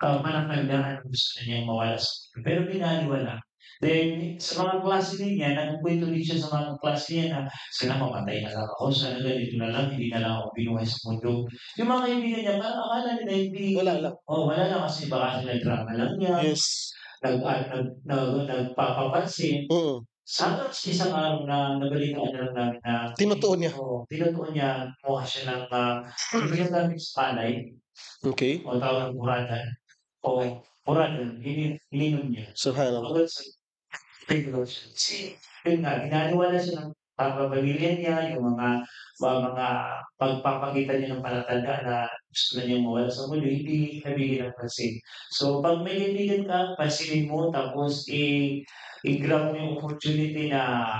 panangaldaan gusto niya mawala sa mundo. Pero binaliwala. Then, sa mga klase niya, nagkwento din siya sa mga klase niya na sila mamatay na lang ako, sana ganito na lang, hindi na lang ako binuhay sa mundo. Yung mga kaibigan niya, parang akala nila hindi... Wala lang. Wala lang kasi baka sila drama lang niya. Yes. Nagpapapansin. Sa isang araw na nabalitaan na lang namin na Tinutuon niya. oo, tinutuon niya, kumuha siya ng, bibigyan namin sa palay Okay. o tawag buradan o buradan, ininom niya. Subhanallah. Hanggang sa kasi yun nga, ginagawa na siya ng pagpapamilya niya, yung mga pagpapakita niya ng palatandaan na gusto na niyang mawala sa mundo, hindi nabigyan ng pansin. So, 'pag may kaibigan ka, pansinin mo tapos i-grab mo yung opportunity na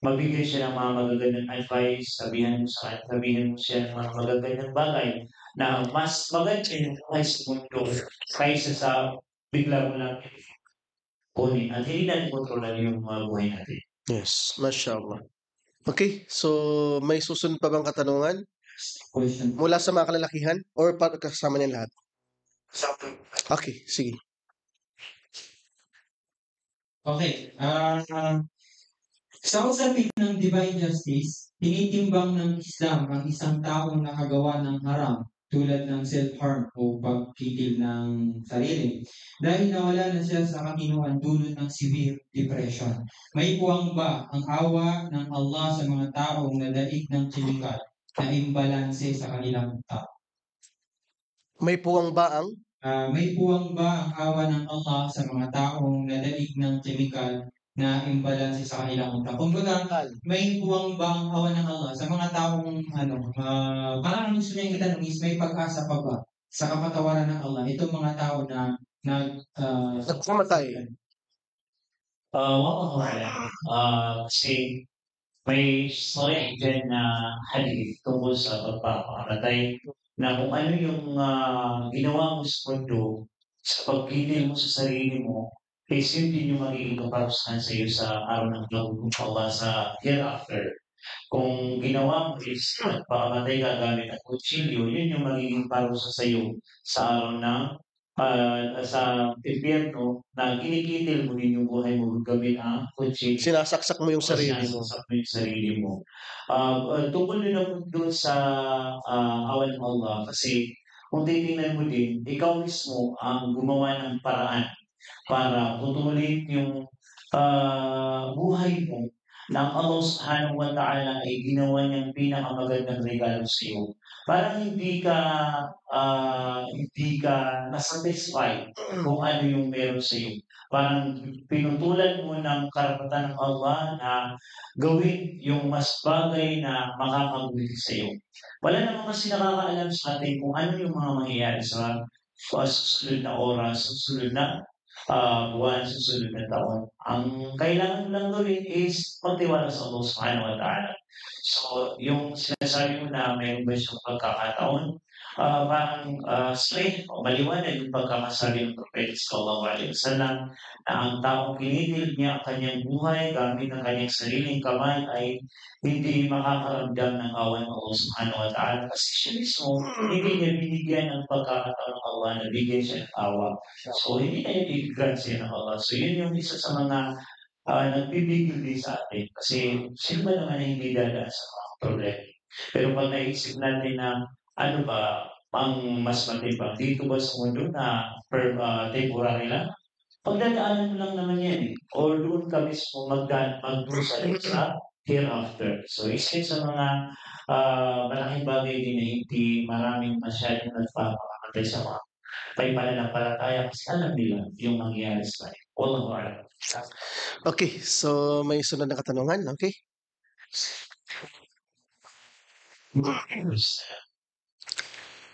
mabigyan siya ng mga magagandang advice, sabihan mo siya ng mga magagandang bagay na mas maganda yung buhay sa mundo kaysa sa bigla mo lang kunin at hindi natin kontrolan yung mga buhay natin. Yes, mashallah. Okay, so may susunod pa bang katanungan Question. mula sa mga kalalakihan or kasama niyan lahat? Okay, sige. Okay. Sa usapin ng divine justice, tinitimbang ng Islam ang isang taong nakagawa ng haram tulad ng self-harm o pagkikil ng sarili. Dahil nawala na siya sa katinoan dulot ng severe depression. May puwang ba ang awa ng Allah sa mga taong nadaig ng chemical na imbalanse sa kanilang utak? May puwang ba ang May puwang ba ang awa ng Allah sa mga taong nadaig ng chemical na imbalanse sa kanilang utak? Kumbaga, may puwang ba ang awa ng Allah sa mga taong parang ang gusto niyang itanong is may pag-asa pa ba sa kapatawaran ng Allah itong mga tao na nagkamatay? Wallahu a'lam. Kasi may story diyan na hadith tungkol sa pagpapakamatay na kung ano yung ginawa mo sa mundo, sa pagpili mo sa sarili mo, is yun din yung magiging kaparusahan sa iyo sa araw ng pagpapakala sa hereafter. Kung ginawa mo is nagpakamatay ka gamit ang kutsilyo, yun yung magiging parusa sa iyo sa araw ng sa impyerno na kinikitil mo din yung buhay mo gamit ang kutsilyo. Sinasaksak mo yung sarili mo. Sinasaksak mo yung sarili mo. Tungkol din ako doon sa awan ng Allah kasi kung titingnan mo din, ikaw mismo ang gumawa ng paraan para putulin yung buhay mo na ang Allah Subhanahu wa Ta'ala ay ginawa niyang pinakamagandang regalo sa iyo. Parang hindi ka na-satisfy kung ano yung meron sa iyo. Parang pinutulan mo ng karapatan ng Allah na gawin yung mas bagay na makakabuti sa iyo. Wala naman kasi nakakaalam sa atin kung ano yung mga mangyayari sa susunod na oras, susunod na buwan, susunod na taon. Ang kailangan mo lang gawin is magtiwala sa Allah Subhanahu wa Ta'ala. So, yung sinasabi mo na mayroon ba siyang pagkakataon, parang straight o maliwanag yung pagkakasabi ng Propeta Sallallahu Alaihi Wasallam na ang taong kinitil niya ang kanyang buhay gamit ang kanyang sariling kamay ay hindi makakaramdam ng awan ng Allah Subhanahu wa Ta'ala kasi siya mismo hindi niya binigyan ng pagkakataon ng Allah na bigyan siya ng awa. So, hindi na yun i-grant siya ng Allah. So, yun yung isa sa mga nagbibigil din sa atin. Kasi, sino ba naman na hindi dadaan sa mga problema? Pero pag naisip natin na, ano ba, ang mas matibang dito ba sa mundo na temporary lang? Pagdadaanan mo lang naman yan eh. Or doon ka mismo magdusa sa hereafter. So, isa yun sa mga malaking bagay din na hindi maraming masyadong nagpapakamatay sa mga may pananampalataya kasi alam nila yung mangyayari sa kanila. Wallahu a'lam. Okay, so may sunod na katanungan, okay?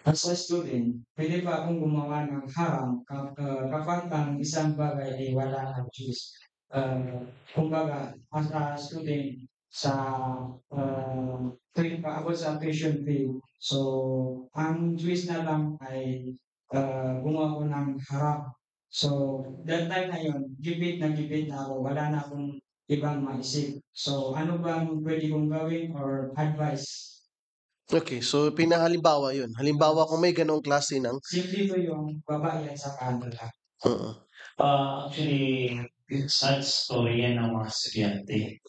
As a student, pwede ba akong gumawa ng haram kapag ang isang bagay ay wala kang choice? Kumbaga, as a student sa ako sa tuition fee, so ang choice na lang ay gumawa ko ng haram. So, that time na yun, gipit na ako, wala na akong ibang maisip. So, ano bang pwede kong gawin or advice? Okay, so pinahalimbawa yun. Halimbawa kung may ganong klase ng Simple to yung babae at saka lalaki. Actually, sad story yan ng mga estudyante.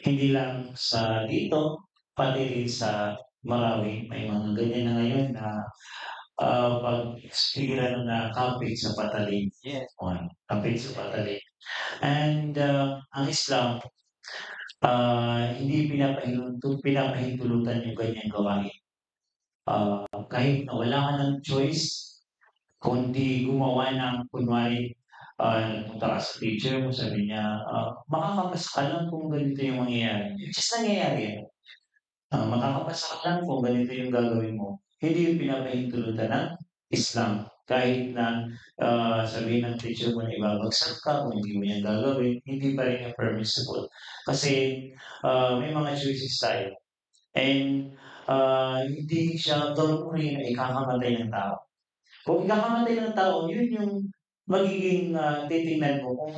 Hindi lang sa dito, pati rin sa Marawi. May mga ganyan na ngayon na pag sigilan na camping sa patalim. Yes. Camping sa patalim. And ang Islam, Hindi pinapahintulutan yung ganyang gawain. Kahit na wala ka ng choice, kundi gumawa ng kunwari, nagpunta ka sa teacher mo, sabi niya, makakapasa ka lang kung ganito yung mangyayari. Which is nangyayari yan. Makakapasa ka lang kung ganito yung gagawin mo. Hindi yung pinapahintulutan ng Islam. Kahit na sabihin ng teacher mo na ibabagsak ka kung hindi mo yan gagawin, hindi pa rin yung permissible. Kasi may mga choices tayo. And hindi siya totally na ikakamatay ng tao. Kung ikakamatay ng tao, yun yung magiging titingnan mo kung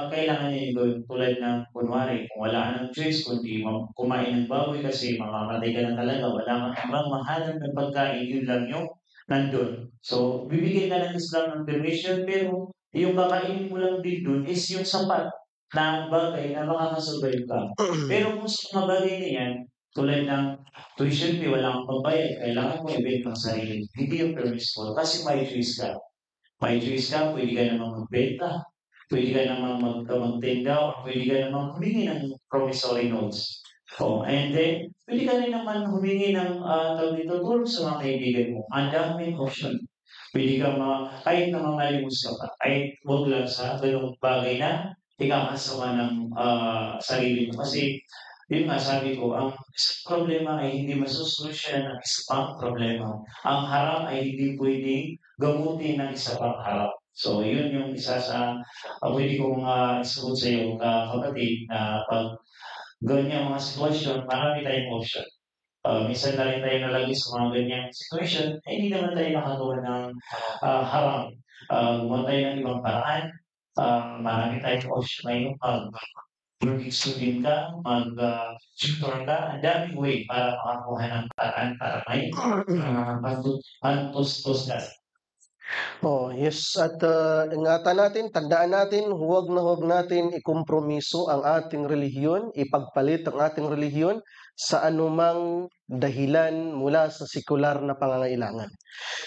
kailangan niya yung gawin. Tulad ng kunwari, kung wala ka ng choice, kundi kumain ng baboy kasi mamamatay ka na talaga, wala kang ibang mahanap ng pagkain, yun lang yung nandun. So, bibigyan ka ng Islam ng permission, pero yung kakainin mo lang din dun is yung sapat na bagay na makakasurvive ka. Pero kung sa mga bagay na yan, tulad ng tuition fee, wala kang pambayad, kailangan mo ibenta ang sarili. Hindi yung permissible kasi may choice ka. May choice ka, pwede ka namang magbenta, pwede ka namang magtinda, o pwede ka namang humingi ng promissory notes. And then, pwede ka rin naman humingi ng tawag dito, tulong sa mga kaibigan mo. Ang daming option. Pwede ka kahit na mamalimos ka pa, kahit huwag lang sa ganung bagay na ikakasama ng sarili mo. Kasi, yun nga sabi ko, ang isang problema ay hindi masusolusyon ng isa pang problema. Ang harap ay hindi pwedeng gamutin ng isa pang harap. So, yun yung isa sa pwede kong isagot sa iyo, kapatid, na pag ganyan mga sitwasyon, marami tayong option. Minsan na rin tayo nalagay sa mga ganyang situation, hindi naman tayo nakagawa ng harang. Gumawa tayo ng ibang paraan. Marami tayong option ngayon. Working student ka, tutor ka, ang daming way para makakuha ng paraan para may pantustos ka. Yes, at ingatan natin, tandaan natin, huwag na huwag natin ikompromiso ang ating relihiyon, ipagpalit ang ating relihiyon sa anumang dahilan mula sa sekular na pangangailangan.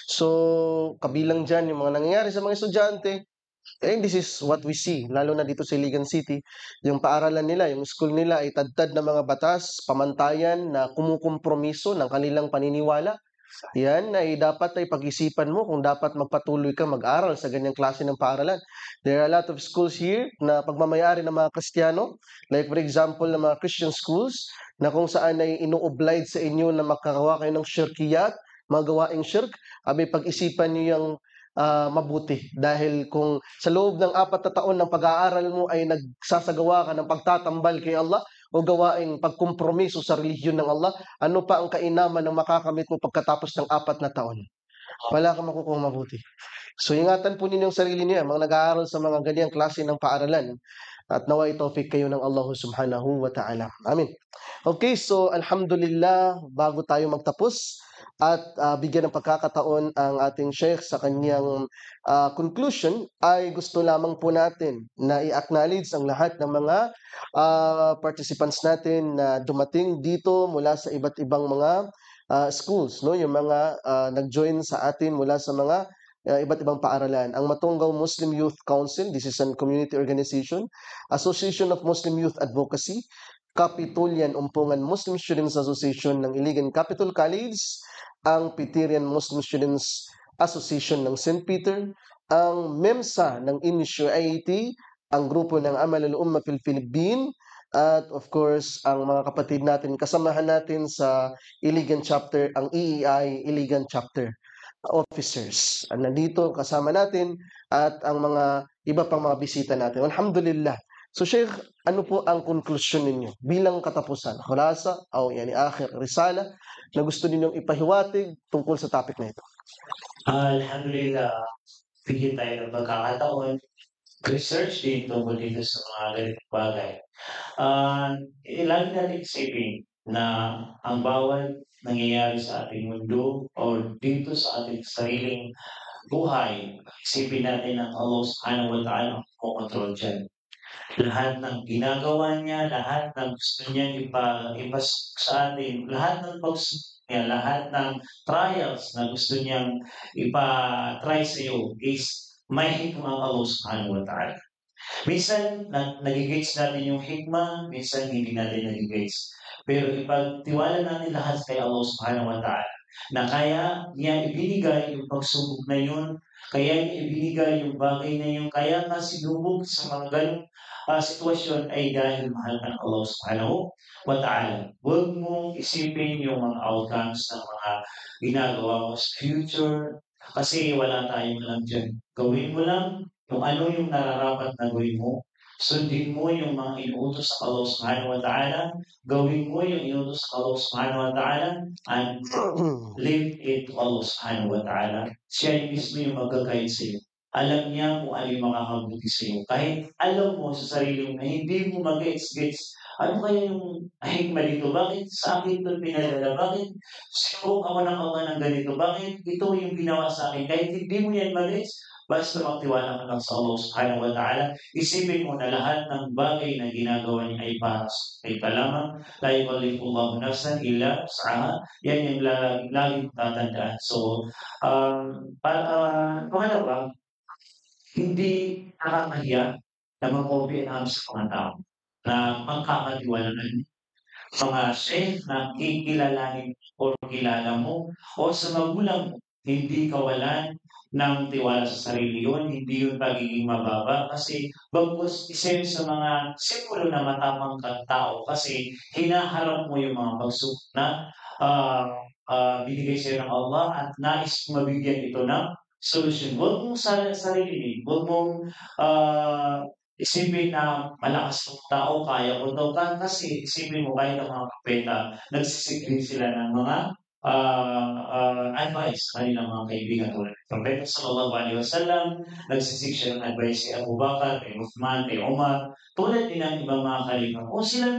So, kabilang dyan yung mga nangyayari sa mga estudyante, this is what we see, lalo na dito sa Iligan City, yung paaralan nila, yung school nila ay tadtad ng mga batas, pamantayan na kumukompromiso ng kanilang paniniwala. Yan ay dapat ay pag-isipan mo kung dapat magpatuloy ka mag-aral sa ganyang klase ng paaralan. There are a lot of schools here na pagmamayari ng mga Kristiyano, like for example ng mga Christian schools, na kung saan ay ino-oblige sa inyo na magkagawa kayo ng shirkiyat, magawaing shirk, pag-isipan niyo yung mabuti. Dahil kung sa loob ng 4 na taon ng pag-aaral mo ay nagsasagawa ka ng pagtatambal kay Allah, o gawaing pagkompromiso sa relihiyon ng Allah, ano pa ang kainaman ng makakamit mo pagkatapos ng 4 na taon? Wala kang makukuha mabuti. So, ingatan po ninyo ang sarili niya, mga nag-aaral sa mga ganyang klase ng paaralan. At naway tawfik kayo ng Allah subhanahu wa ta'ala. Amin. Okay, so alhamdulillah, bago tayo magtapos at bigyan ng pagkakataon ang ating sheikh sa kanyang conclusion, ay gusto lamang po natin na i-acknowledge ang lahat ng mga participants natin na dumating dito mula sa iba't ibang mga schools, no? Yung mga nag-join sa atin mula sa mga iba't ibang paaralan. Ang Matunggaw Muslim Youth Council, this is a community organization, Association of Muslim Youth Advocacy, Kapitulian Umpungan Muslim Students Association ng Iligan Capital College, ang Pitirian Muslim Students Association ng St. Peter, ang MEMSA ng Inisyo IAT, ang grupo ng Amal al-Umma fil Philippine, at of course, ang mga kapatid natin, kasamahan natin sa Iligan Chapter, ang EEI Iligan Chapter officers. Nandito kasama natin at ang mga iba pang mga bisita natin. Alhamdulillah. So Sheikh, ano po ang conclusion ninyo bilang katapusan? Khulasa o akhir risala na gusto ninyong ipahiwatig tungkol sa topic na ito? Alhamdulillah, bigyan tayo ng pagkakataon. Research din tungkol dito sa mga ganitong bagay. Lagi natin isipin na ang bawat nangyayari sa ating mundo o dito sa ating sariling buhay, isipin natin ang Allah subhanahu wa ta'ala ang kumontrol dyan. Lahat ng ginagawa niya, lahat ng gusto niya ipasok sa atin, lahat ng pagsubok niya, lahat ng trials na gusto niyang ipa-try sa iyo is may hikmah ang Allah subhanahu wa ta'ala. Minsan, nagigets natin yung hikmah, minsan hindi natin nagigets. Pero ipagtiwala natin lahat kay Allah Subhanahu wa Ta'ala na kaya niya ibinigay yung pagsubok na yun, kaya niya ibinigay yung bagay na yun, kaya nga sinubok sa mga ganong sitwasyon ay dahil mahal ka ng Allah Subhanahu wa Ta'ala. Huwag mong isipin yung mga outcomes ng mga ginagawa mo sa future kasi wala tayong alam dyan. Gawin mo lang kung ano yung nararapat na gawin mo. Sundin mo yung mga inuutos sa Allah Subhanahu wa Ta'ala. Gawin mo yung inuutos sa Allah Subhanahu wa Ta'ala and leave it to Allah Subhanahu wa Ta'ala. Siya yung mismo yung mag-guide sa iyo. Alam niya kung ano yung makakabuti sa iyo. Kahit alam mo sa sarili mo na hindi mo mag-gets, ano kaya yung hikmah dito? Bakit sa akin ito pinadala? Bakit sinubok ako ng Allah ng ganito? Bakit ito yung ginawa sa akin? Kahit hindi mo yan mag-gets, basta magtiwala ka lang sa Allah Subhanahu wa Ta'ala. Isipin mo na lahat ng bagay na ginagawa niya ay para sa iyo pa lamang. La yukallifullahu nafsan illa wus'aha. Yan yung laging tatandaan. So, pangalawa, hindi nakakahiya na mag-open up sa mga tao na magkakatiwalaan. Mga chef na kikilalanin o kilala mo o sa magulang mo, hindi kawalan ng tiwala sa sarili yun, hindi yun pagiging mababa kasi bagkus isa yun sa mga simbolo na matapang kang tao kasi hinaharap mo yung mga pagsubok na binigay sa'yo ng Allah at nais mabigyan ito ng solusyon. Huwag mong sarili, huwag mong isipin na malakas tong tao, kaya ko daw kasi isipin mo kahit ang mga propeta, nagsisikrin sila ng mga advice sa kanilang mga kaibigan tulad ng Propeta sallallahu alaihi wasallam, nagsisik siya ng advice kay Abu Bakar, kay Uthman, kay Umar, tulad din ng ibang mga kalifa. O sila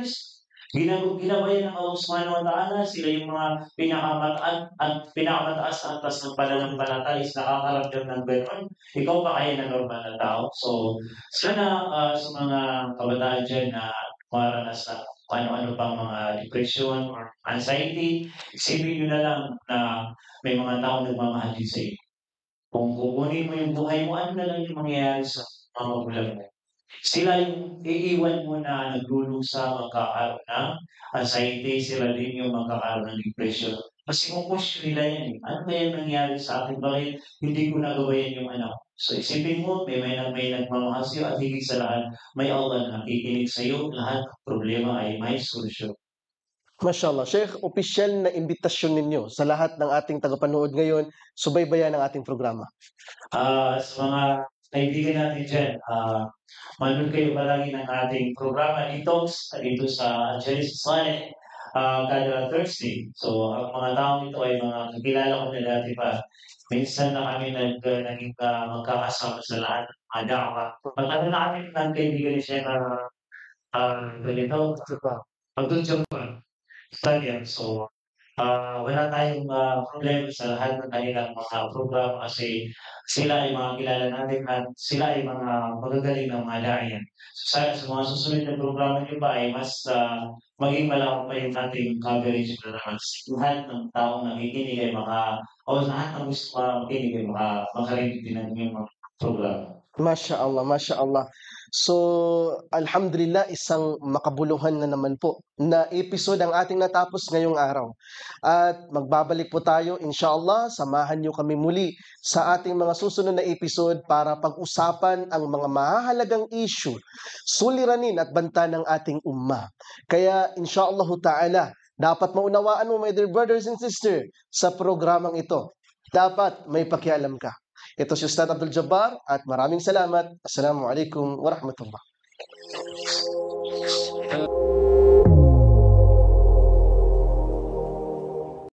ginabayan ng Allah Subhanahu wa Ta'ala, sila yung mga pinakamataas na antas ng pananampalataya is nakakaramdam ng gano'n. Ikaw pa kaya na normal na tao? So, sana sa mga kabataan dyan na maranas na ano-ano pang mga depression or anxiety, isipin nyo na lang na may mga tao nagmamahal din sa iyo. Kung kukunin mo yung buhay mo, ano na lang yung mangyayari sa mga magulang mo? Sila yung iiwan mo na naglulusa, magkakaroon ng anxiety, sila din yung magkakaroon ng depression. Kasi kung question nila yan, ano ba yung nangyari sa akin? Bakit hindi ko nagawa yan yung anak? So isipin mo, may nagmamahal sa iyo at higit sa lahat, may Allah na nakikinig sa iyo, lahat ng problema ay may solusyon. Mashallah. Sheikh, opisyal na imbitasyon ninyo sa lahat ng ating tagapanood ngayon, subaybayan ang ating programa. Sa mga kaibigan natin dyan, manood kayo palagi ng ating programa Detox dito sa Genesis Planet kada Thursday. So, ang mga taong ito ay mga kakilala ko na dati pa. Minsan na kami naging magkakasama sa lahat ng mga da'wa. Matagal na kami ng kaibigan ni Sheikh ganito, pagdudyo pa. So, wala tayong problema sa lahat ng kanilang mga programa kasi sila ay mga kilala natin at sila ay mga magagaling na mga dahiyan. So, sana sa mga susunod na programa niyo ba ay mas maging malawak pa yung ating coverage na naman. Lahat ng taong nakikinig ay lahat ng gusto makikinig ay makarinig din ng inyong mga programa. Masya Allah, Masya Allah. So, alhamdulillah, isang makabuluhan na naman po na episode ang ating natapos ngayong araw. At magbabalik po tayo, inshallah, samahan niyo kami muli sa ating mga susunod na episode para pag-usapan ang mga mahahalagang issue, suliranin at banta ng ating umma. Kaya, inshallah ta'ala, dapat maunawaan mo, my dear brothers and sisters, sa programang ito. Dapat may pakialam ka. Ito si Ustad Abdul Jabbar at maraming salamat. Assalamualaikum warahmatullahi wabarakatuh.